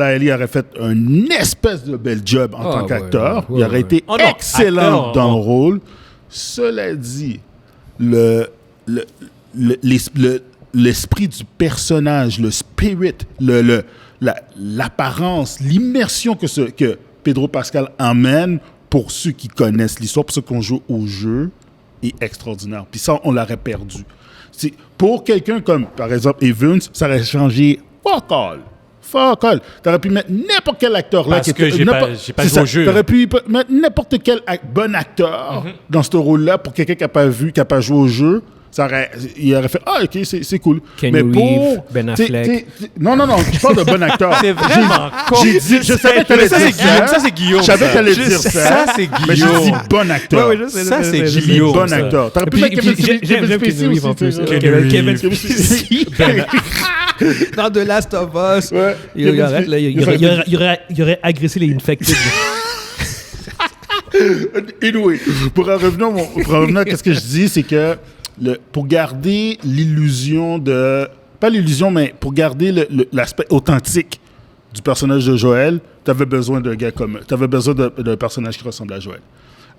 Ali aurait fait un espèce de bel job en tant qu'acteur. Il aurait été excellent dans le rôle. Cela dit, l'esprit du personnage, le spirit, l'apparence, l'immersion que Pedro Pascal amène pour ceux qui connaissent l'histoire, pour ceux qui ont joué au jeu, est extraordinaire. Puis ça, on l'aurait perdu. Pour quelqu'un comme, par exemple, Evans, ça aurait changé fuck all. T'aurais pu mettre n'importe quel acteur là. Parce que j'ai pas joué au jeu. T'aurais pu mettre n'importe quel bon acteur dans ce rôle-là pour quelqu'un qui n'a pas vu, qui n'a pas joué au jeu. Il aurait fait OK, c'est cool. Ken Reeves, Ben Affleck. Non, je parle de bon acteur. C'est vraiment con. Je savais que t'allais dire ça. Ça, c'est Guillaume. Je savais que t'allais dire ça. Ça, c'est Guillaume. Mais j'ai dit bon acteur. Ça, c'est Guillaume. Bon acteur. T'aurais pu mettre Kevin Spacey aussi. Kevin Spacey. Dans The Last of Us. Il aurait agressé les infected. Anyway, pour en revenir à ce que je dis, c'est que pour garder l'illusion de... Pas l'illusion, mais pour garder l'aspect authentique du personnage de Joël, t'avais besoin d'un gars comme... T'avais besoin d'un personnage qui ressemble à Joël.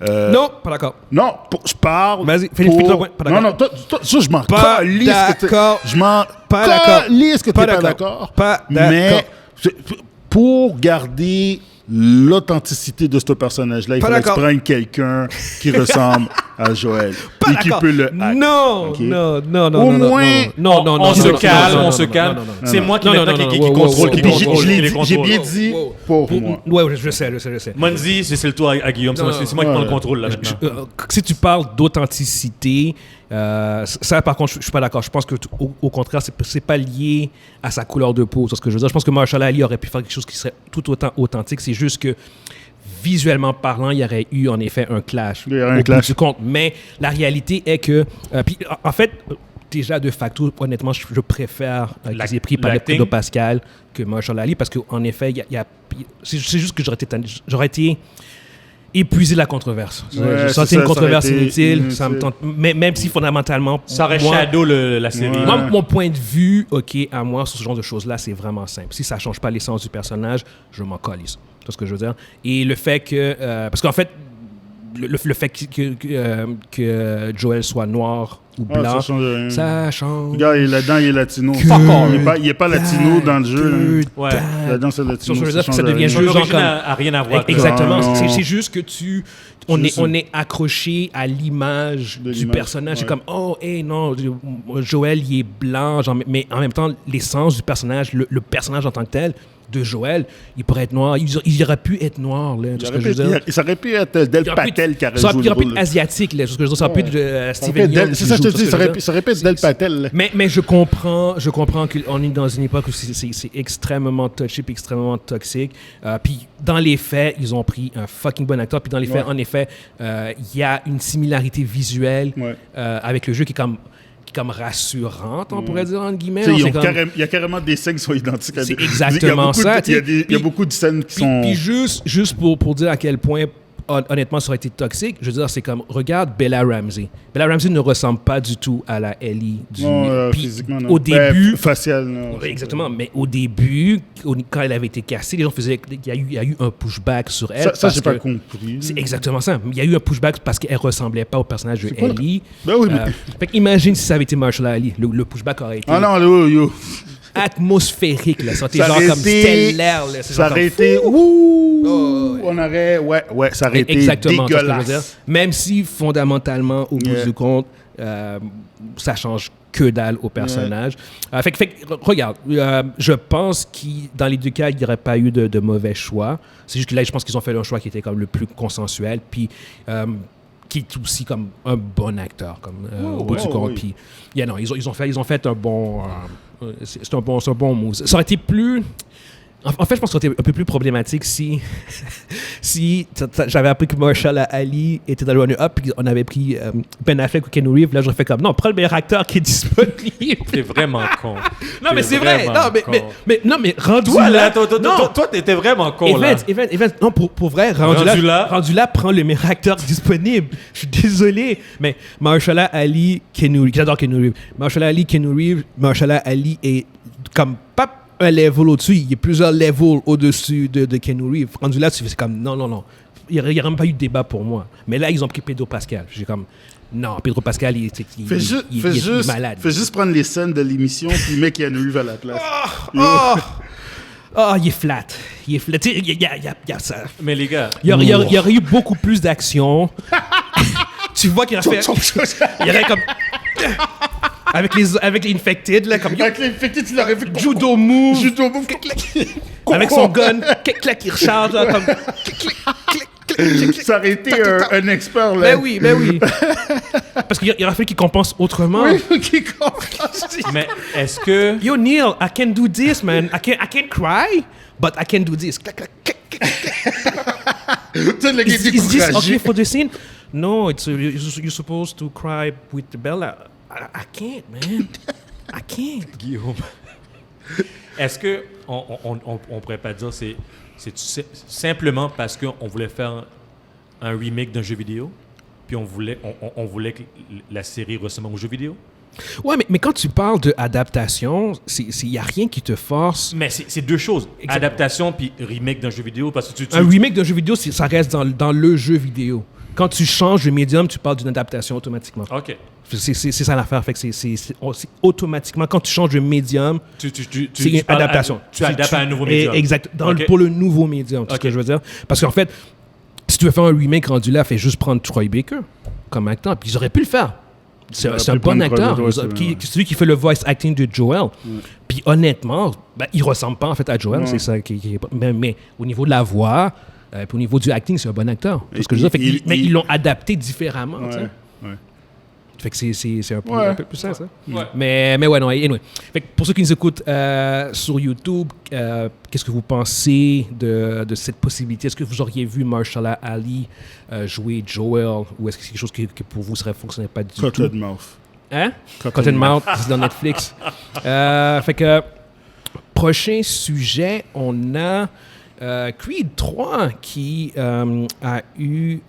Non, pas d'accord. Non, je parle... Vas-y, Philippe, pas d'accord. Non, ça, je m'en calisse. Pas d'accord. Je m'en calisse que t'es pas d'accord. Pas d'accord. Mais pour garder l'authenticité de ce personnage-là, il fallait prendre quelqu'un qui ressemble à Joël et qui peut le hack. Non. Au moins, on se calme. C'est moi qui contrôle. J'ai bien dit pour moi. Ouais, je sais. Monzi, c'est le tour à Guillaume. C'est moi qui prends le contrôle là maintenant. Si tu parles d'authenticité, ça par contre, je suis pas d'accord. Je pense que au contraire, c'est pas lié à sa couleur de peau. C'est ce que je veux dire. Je pense que Mahershala Ali aurait pu faire quelque chose qui serait tout autant authentique. C'est juste que visuellement parlant, il y aurait eu en effet un clash. Il y aurait un clash. Du compte. Mais la réalité est que, en fait, déjà de facto, honnêtement, je préfère qu'ils aient pris Pedro Pascal que Mahershala Ali parce qu'en effet, c'est juste que j'aurais été épuiser la controverse. Ça, c'est une controverse inutile. Ça me tente. Mais même si fondamentalement... Ça aurait shadow la série. Moi, mon point de vue, à moi, sur ce genre de choses-là, c'est vraiment simple. Si ça ne change pas l'essence du personnage, je m'en calisse. C'est ce que je veux dire. Et le fait que... parce qu'en fait, le fait que Joel soit noir ou blanc, ça change. Regarde, là-dedans, il est latino. Il n'est pas latino dans le jeu. Là-dedans, c'est latino. Ça devient juste l'origine n'a rien à voir. Exactement. C'est juste que on est accroché à l'image du personnage. C'est comme, non, Joël, il est blanc. Mais en même temps, l'essence du personnage, le personnage en tant que tel, de Joël, il pourrait être noir. Il aurait pu être noir. Là, ça aurait pu être Del Patel qui aurait joué le rôle. Il aurait pu être asiatique. Là, ça aurait pu être Steven Yeun. C'est ça que je te dis. Ça aurait pu être Del Patel. Mais je comprends qu'on est dans une époque où c'est extrêmement touchy et extrêmement toxique. Puis dans les faits, ils ont pris un fucking bon acteur. Puis dans les faits, en effet, il y a une similarité visuelle avec le jeu qui est comme rassurante, on pourrait dire, entre guillemets. Il y a carrément des scènes qui sont identiques. C'est exactement ça. Il y a beaucoup de scènes qui sont... Puis juste pour dire à quel point, honnêtement, ça aurait été toxique, je veux dire, c'est comme, regarde Bella Ramsey. Bella Ramsey ne ressemble pas du tout à la Ellie du... physiquement, non. Au début... facial, non. Exactement, mais au début, quand elle avait été cassée, les gens faisaient... Il y a eu un pushback sur elle. Ça j'ai pas compris. C'est exactement ça. Il y a eu un pushback parce qu'elle ressemblait pas au personnage de Ellie. Ben oui, fait imagine si ça avait été Mahershala Ali. Le pushback aurait été... Ah non, yo. Atmosphérique, là. Ça aurait été genre comme stellaire, là. Ça aurait été... On aurait... Ouais, ça aurait été dégueulasse. Même si, fondamentalement, au bout du compte, ça change que dalle au personnage. Regarde, je pense que dans les deux cas, il n'y aurait pas eu de mauvais choix. C'est juste que là, je pense qu'ils ont fait un choix qui était comme le plus consensuel. Puis... qui est aussi comme un bon acteur, comme au bout du compte. Puis, non, ils ont fait un bon... c'est un bon move. Ça aurait été plus... En fait, je pense que c'était un peu plus problématique si j'avais appris que Mahershala Ali était dans le runner-up et qu'on avait pris Ben Affleck ou Keanu Reeves. Là, j'aurais fait comme, non, prends le meilleur acteur qui est disponible. T'es vraiment con. Non, mais c'est vrai. Non, mais rendu là... Toi, t'étais vraiment con, là. Non, pour vrai, rendu là, prends le meilleur acteur disponible. Je suis désolé, mais Mahershala Ali, Keanu Reeves, j'adore Keanu Reeves. Mahershala Ali est comme pas un level au-dessus, il y a plusieurs levels au-dessus de Keanu Reeves. Rendu là, c'est comme, non. Il n'y a même pas eu de débat pour moi. Mais là, ils ont pris Pedro Pascal. J'ai comme, non, Pedro Pascal, il est malade. Fais juste prendre les scènes de l'émission puis mets Keanu Reeves à la place. Il est flat. Il y a ça. Mais les gars... Il y aurait eu beaucoup plus d'action. Tu vois qu'il a fait... Il y aurait comme... Avec les infected, là, comme... Avec les infected, il aurait fait... Judo move. Avec son gun, clac, il recharge, là, comme... Ça aurait été un expert, là. Ben oui. Parce qu'il aurait fallu qu'il compense autrement. Oui, qu'il compense. Mais est-ce que... Yo, Neil, I can do this, man. I can't cry, but I can do this. Clac. Is this okay for the scene? No, you're supposed to cry with the bell. I can't, man. I can't. Guillaume. Est-ce que on pourrait pas dire c'est simplement parce qu'on voulait faire un remake d'un jeu vidéo, puis on voulait que la série ressemble au jeu vidéo? Ouais, mais quand tu parles d'adaptation, il n'y a rien qui te force. Mais c'est deux choses. Exactement. Adaptation puis remake d'un jeu vidéo. Parce que un remake d'un jeu vidéo, ça reste dans le jeu vidéo. Quand tu changes de médium, tu parles d'une adaptation automatiquement. OK. C'est ça l'affaire. Fait que c'est automatiquement, quand tu changes de médium, c'est une adaptation. Tu adaptes à un nouveau médium. Exact. Pour le nouveau médium, c'est ce que je veux dire. Parce qu'en fait, si tu veux faire un remake rendu là, fais juste prendre Troy Baker comme acteur. Puis ils auraient pu le faire. C'est un bon acteur. C'est celui qui fait le voice acting de Joel. Puis honnêtement, il ressemble pas en fait à Joel. C'est ça qui est... Mais au niveau de la voix, puis au niveau du acting, c'est un bon acteur. C'est ce que je veux dire. Mais ils l'ont adapté différemment. Fait que c'est un peu plus ça. Ouais. Mais ouais, non, anyway. Fait que pour ceux qui nous écoutent sur YouTube, qu'est-ce que vous pensez de cette possibilité? Est-ce que vous auriez vu Mahershala Ali jouer Joel, ou est-ce que c'est quelque chose qui pour vous ne fonctionnait pas du tout? Cottonmouth. Hein? Cottonmouth, c'est dans Netflix. Fait que, prochain sujet, on a Creed 3 qui a eu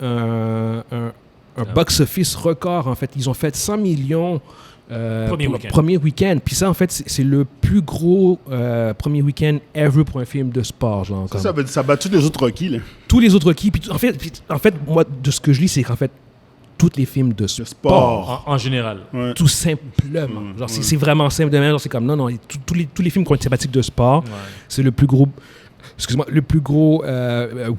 un box-office record, en fait. Ils ont fait 100 millions premier week-end. Puis ça, en fait, c'est le plus gros premier week-end ever pour un film de sport. Genre, ça bat tous les autres Rocky, là. Tous les autres Rocky. Puis, en fait, moi, de ce que je lis, c'est qu'en fait, tous les films de sport. En général. Ouais. Tout simplement. Genre, c'est vraiment simple de même. C'est comme, non, tous les films qui ont une thématique de sport, c'est le plus gros... le plus gros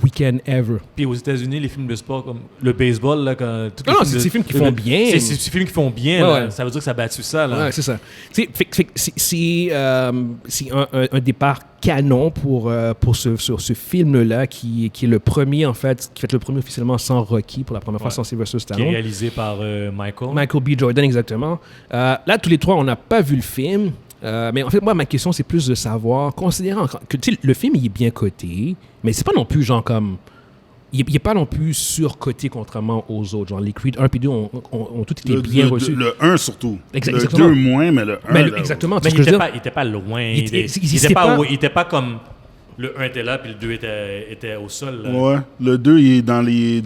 week-end ever. Puis aux États-Unis, les films de sport comme le baseball, là, quand... c'est des films qui font bien. C'est des films qui font bien, là. Ça veut dire que ça a battu ça, là. Ouais, c'est ça. C'est un départ canon pour ce film-là, qui est le premier, en fait, qui fait le premier officiellement sans Rocky, pour la première fois sans Sylvester Stallone. Qui est réalisé par Michael B. Jordan, exactement. Là, tous les trois, on n'a pas vu le film. Mais en fait, moi, ma question, c'est plus de savoir, considérant que le film, il est bien coté, mais c'est pas non plus genre comme... Il est pas non plus surcoté contrairement aux autres. Genre, les Creed 1 et 2 ont tout été bien reçus. Le 1 surtout. Exactement. Le 2 moins, mais le 1... exactement. Mais il était pas loin. Il était pas comme... Le 1 était là, puis le 2 était au sol. Là. Ouais. Le 2, il est dans les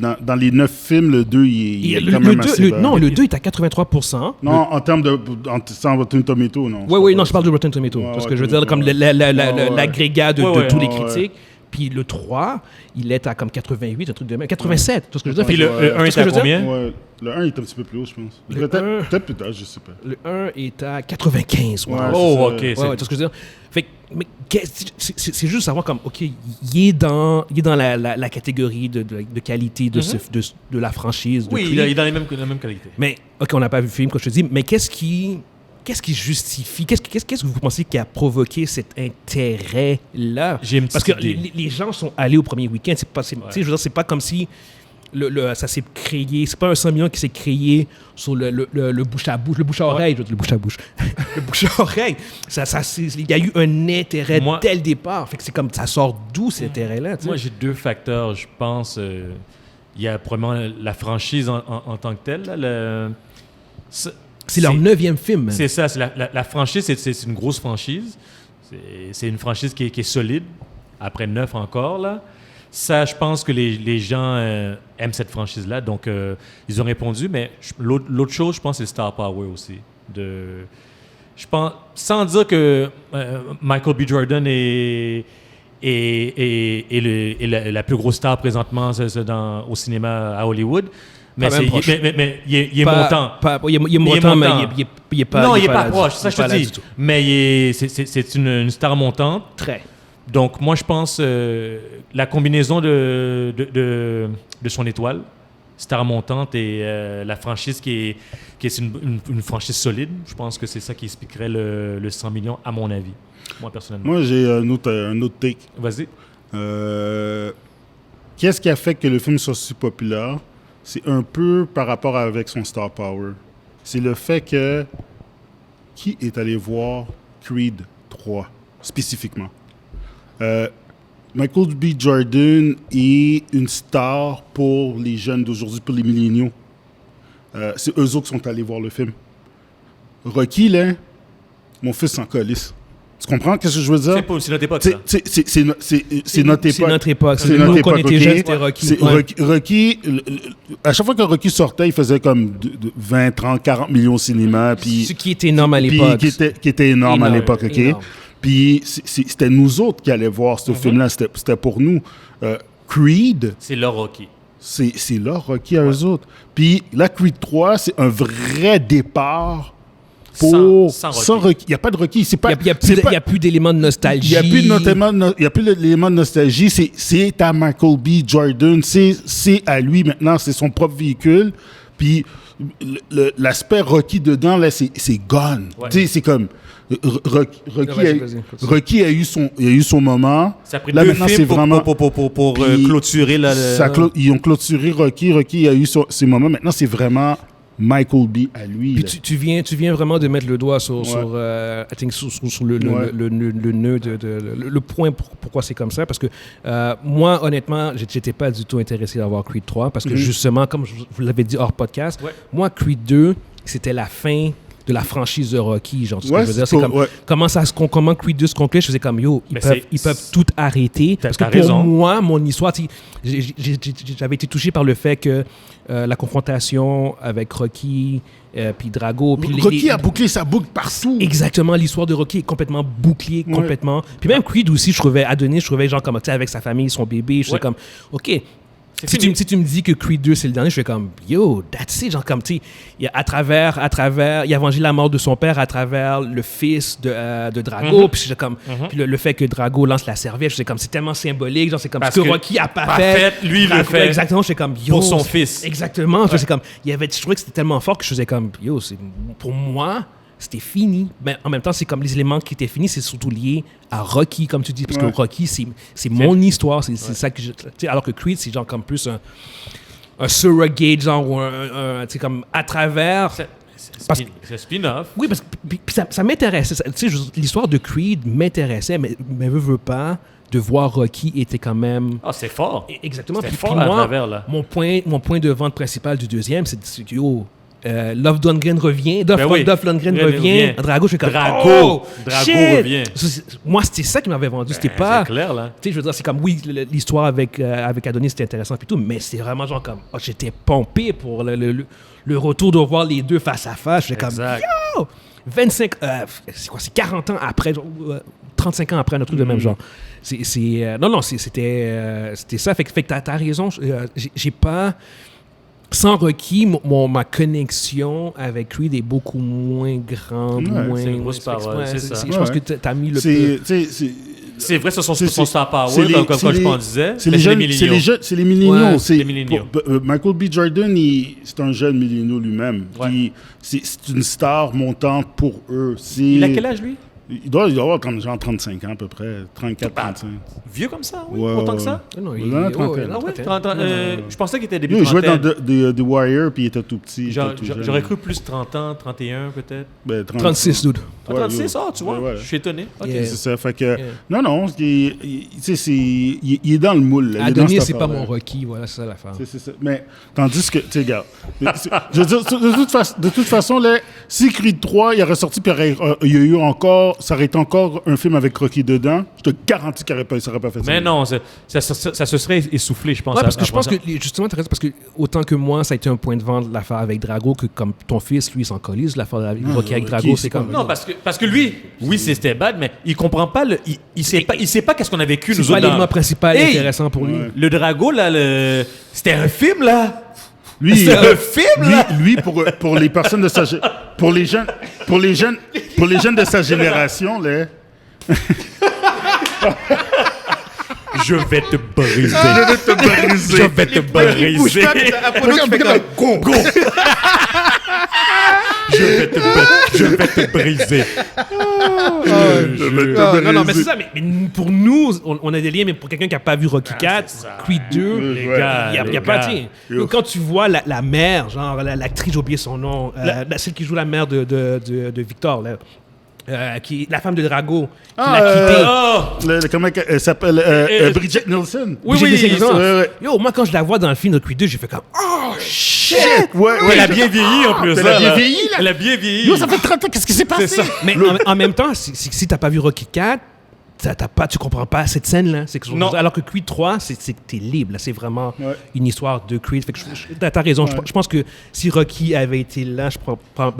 9 films, le 2, il est quand même assez bas. Non, le 2 est à 83%. Non, en termes de... sans Rotten Tomato, non. Oui, non, je parle de Rotten Tomato. Parce que je veux dire, comme l'agrégat de tous les critiques. Puis le 3, il est à comme 88, un truc de même. 87, c'est ce que je veux dire. Puis le 1 est à combien? Ouais, le 1 est un petit peu plus haut, je pense. Peut-être plus tard, je sais pas. Le 1 est à 95. Ouais, OK. C'est ce que je veux dire. Fait mais c'est juste savoir comme, OK, il est dans la catégorie de qualité de la franchise. Oui, il est dans la même qualité. Mais, OK, on n'a pas vu le film, comme je te dis, mais qu'est-ce qui justifie, qu'est-ce que vous pensez qui a provoqué cet intérêt-là? J'ai une petite Parce que idée. les gens sont allés au premier week-end. Je veux dire, c'est pas comme si ça s'est créé. C'est pas un 100 millions qui s'est créé sur le bouche à bouche, le bouche à oreille, le bouche à bouche, le bouche à oreille. Il y a eu un intérêt dès le départ. Fait que c'est comme ça sort d'où cet intérêt-là. Moi, j'ai 2 facteurs, je pense. Il y a probablement la franchise en tant que telle. Là, c'est leur 9e film. Même. C'est ça. La franchise, c'est une grosse franchise. C'est une franchise qui est solide. Après 9 encore, là. Ça, je pense que les gens aiment cette franchise-là. Donc, ils ont répondu. Mais l'autre chose, je pense, c'est le star power aussi. Je pense, sans dire que Michael B. Jordan est la plus grosse star présentement au cinéma à Hollywood. Mais il est montant. Il est montant, mais il est pas... Non, il n'est pas proche, ça je te dis. Mais c'est une star montante. Très. Donc, moi, je pense la combinaison de son étoile, star montante, et la franchise qui est une franchise solide, je pense que c'est ça qui expliquerait le 100 millions, à mon avis, moi, personnellement. Moi, j'ai un autre take. Vas-y. Qu'est-ce qui a fait que le film soit si populaire? C'est un peu par rapport avec son star power. C'est le fait que... Qui est allé voir Creed 3, spécifiquement? Michael B. Jordan est une star pour les jeunes d'aujourd'hui, pour les milléniaux. C'est eux autres qui sont allés voir le film. Rocky, là, mon fils s'en calisse. Tu comprends ce que je veux dire? C'est notre époque, ça. C'est notre époque. C'est notre époque. C'est notre époque, quand on était jeunes, c'était Rocky. Rocky, à chaque fois que Rocky sortait, il faisait comme 20, 30, 40 millions au cinéma. Ce qui était énorme à l'époque. Qui était énorme à l'époque, OK? Énorme. Puis c'était nous autres qui allions voir ce film-là. C'était pour nous. Creed... C'est leur Rocky. C'est leur Rocky à eux autres. Puis là, Creed 3, c'est un vrai départ... Sans Rocky. Il n'y a pas de Rocky. Il n'y a plus d'éléments de nostalgie. Il n'y a plus d'éléments de nostalgie. C'est à Michael B. Jordan. C'est à lui maintenant. C'est son propre véhicule. Puis l'aspect Rocky dedans, là, c'est gone. Ouais. Tu sais, c'est comme... Rocky a eu son moment. Ça a pris là, 2 films pour clôturer ils ont clôturé Rocky. Rocky a eu ses moments. Maintenant, c'est vraiment... Michael B. à lui. Puis tu viens vraiment de mettre le doigt sur le nœud, le point pourquoi c'est comme ça. Parce que moi, honnêtement, je n'étais pas du tout intéressé à voir Creed 3. Parce que justement, comme je vous l'avais dit hors podcast, moi, Creed 2, c'était la fin de la franchise de Rocky. Genre, ce que je veux dire, c'est comme comment Creed 2 se conclut. Je faisais comme, ils peuvent tout arrêter. Parce que pour moi, mon histoire, j'avais été touché par le fait que la confrontation avec Rocky puis Drago. Puis Rocky a bouclé sa boucle partout. Exactement, l'histoire de Rocky est complètement bouclée, complètement. Puis même Creed aussi, Adonis, je trouvais genre comme, tu sais, avec sa famille, son bébé, je suis comme, OK. Si tu me dis que Creed 2 c'est le dernier, je fais comme yo, that's it, genre comme tu sais, à travers, il a vengé la mort de son père à travers le fils de Drago, puis comme puis le fait que Drago lance la serviette, je sais comme c'est tellement symbolique, genre c'est comme ce que Rocky a pas fait, lui Drago, le fait exactement, je sais comme yo pour son fils. Exactement, je sais comme je trouvais que c'était tellement fort que je faisais comme yo, c'est pour moi c'était fini. Mais en même temps, c'est comme les éléments qui étaient finis, c'est surtout lié à Rocky, comme tu dis, parce que Rocky, c'est mon histoire, c'est ça que alors que Creed, c'est genre comme plus un surrogate, genre, ou tu sais, comme à travers... C'est spin-off. Oui, parce que ça m'intéressait. Tu sais, l'histoire de Creed m'intéressait, mais veut pas de voir Rocky était quand même... Ah, c'est fort. Exactement. C'est fort à travers, là. Mon point de vente principal du deuxième, c'est que, Dolph Lundgren revient. Dolph Lundgren revient. Drago, je fais comme Drago revient. Moi, c'était ça qui m'avait vendu. C'était pas. C'est clair, là. Tu sais, je veux dire, c'est comme, oui, l'histoire avec Adonis, c'était intéressant et tout, mais c'était vraiment genre comme, j'étais pompé pour le retour de voir les deux face à face. J'étais comme, yo! 25, c'est quoi, c'est 40 ans après, 35 ans après, un truc de même genre. Non, c'était ça. Fait que t'as raison. J'ai pas. Sans Rocky, ma connexion avec Creed est beaucoup moins grande. C'est une grosse parole, c'est ça. Je pense que tu as mis le c'est vrai, c'est son star power, comme je t'en disais. C'est les milléniaux. Michael B. Jordan, c'est un jeune milléniaux lui-même. Ouais. C'est une star montante pour eux. Il a quel âge, lui? Il doit avoir genre 35 ans à peu près, 34, 35. Vieux comme ça, oui, autant que ça? Non, il a 30 je pensais qu'il était début Il jouait trentaine. dans The Wire, puis il était tout petit. J'aurais cru plus 30 ans, 31 peut-être. 36, dude. 36, tu vois, je suis étonné. C'est ça, fait que... Non, il est dans le moule. Adonis, c'est pas mon Rocky, voilà, c'est ça l'affaire. C'est ça. Mais, tandis que, tu sais, regarde, je veux dire, de toute façon, là, si Creed 3, il aurait sorti, puis il y a eu encore, ça aurait été encore un film avec Rocky dedans, je te garantis qu'il n'aurait pas fait ça. Mais non, ça se serait essoufflé, je pense. Ouais, parce que je pense que, justement, t'as raison, parce que autant que moi, ça a été un point de vente, l'affaire avec Drago, que comme ton fils, lui, il s'en colise, l'affaire avec Rocky avec Drago, c'est comme... Non, parce que lui, oui, c'était bad, mais il comprend pas, il sait pas qu'est-ce qu'on a vécu, nous autres. C'est pas l'élément principal intéressant pour lui. Le Drago, là, c'était un film, là. Lui, c'est un film, là. Lui, pour les personnes de sa... Pour les jeunes de sa génération, là... Je vais te briser. Je vais te briser. Je vais te briser. Non, mais c'est ça. Mais pour nous, on a des liens, mais pour quelqu'un qui n'a pas vu Rocky 4, Creed 2, il n'y a pas... Quand tu vois la mère, genre l'actrice, j'ai oublié son nom, celle qui joue la mère de Victor, là. La femme de Drago qui l'a quitté. Comment elle s'appelle? Bridget Nielsen. Oui. Yo, moi, quand je la vois dans le film de Creed 2, j'ai fait comme oh shit! Elle a bien vieilli en plus. Elle a bien vieilli, là. Elle a bien vieilli. Yo, ça fait 30 ans, qu'est-ce qui s'est passé? Mais en même temps, si t'as pas vu Rocky 4, tu comprends pas cette scène-là. Alors que Creed 3, t'es libre. Là, c'est vraiment une histoire de Creed. Fait que t'as raison. Je pense que si Rocky avait été là,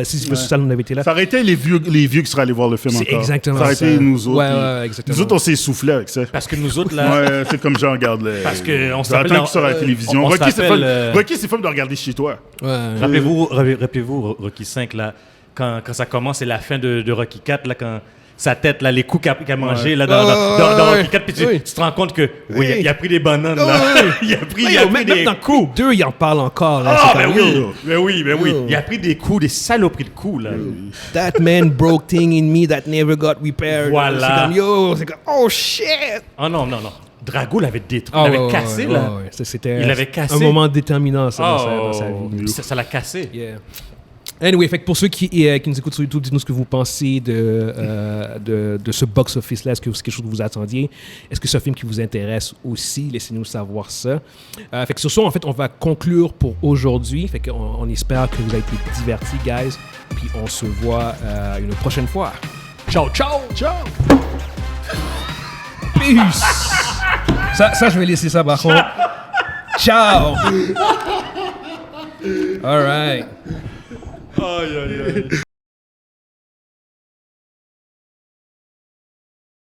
si Stallone avait été là... Ça aurait été les vieux qui seraient allés voir le film encore. Exactement ça. aurait été nous autres. Ouais, exactement. Nous autres, on s'est soufflé avec ça. Parce que nous autres, là... Ouais, c'est comme j'en regarde. Parce qu'on s'appelle... Attends qu'il sort à la télévision. Rocky, c'est fun de regarder chez toi. Rappelez-vous Rocky 5, là, quand ça commence, c'est la fin de Rocky 4, là, quand... Sa tête, là, les coups qu'il a mangés là, dans Rocky 4, puis tu te rends compte que il a pris des bananes, là. Il a pris des coups. Dans 2, il en parle encore. Là, mais oui. Il a pris des coups, des saloperies de coups, là. That man broke thing in me that never got repaired. Voilà. C'est comme, oh shit! Oh non. Drago l'avait détruit. Il l'avait cassé, là. C'était il l'avait cassé. Un moment déterminant, dans sa vie. Ça l'a cassé. Yeah. Anyway, fait que pour ceux qui nous écoutent sur YouTube, dites-nous ce que vous pensez de ce box-office-là. Est-ce que c'est quelque chose que vous attendiez? Est-ce que c'est un film qui vous intéresse aussi? Laissez-nous savoir ça. Fait que sur ce, en fait, on va conclure pour aujourd'hui. Fait qu'on espère que vous avez été divertis, guys. Puis on se voit une prochaine fois. Ciao! Peace! Ça, je vais laisser ça par contre. Ciao! All right. Aïe.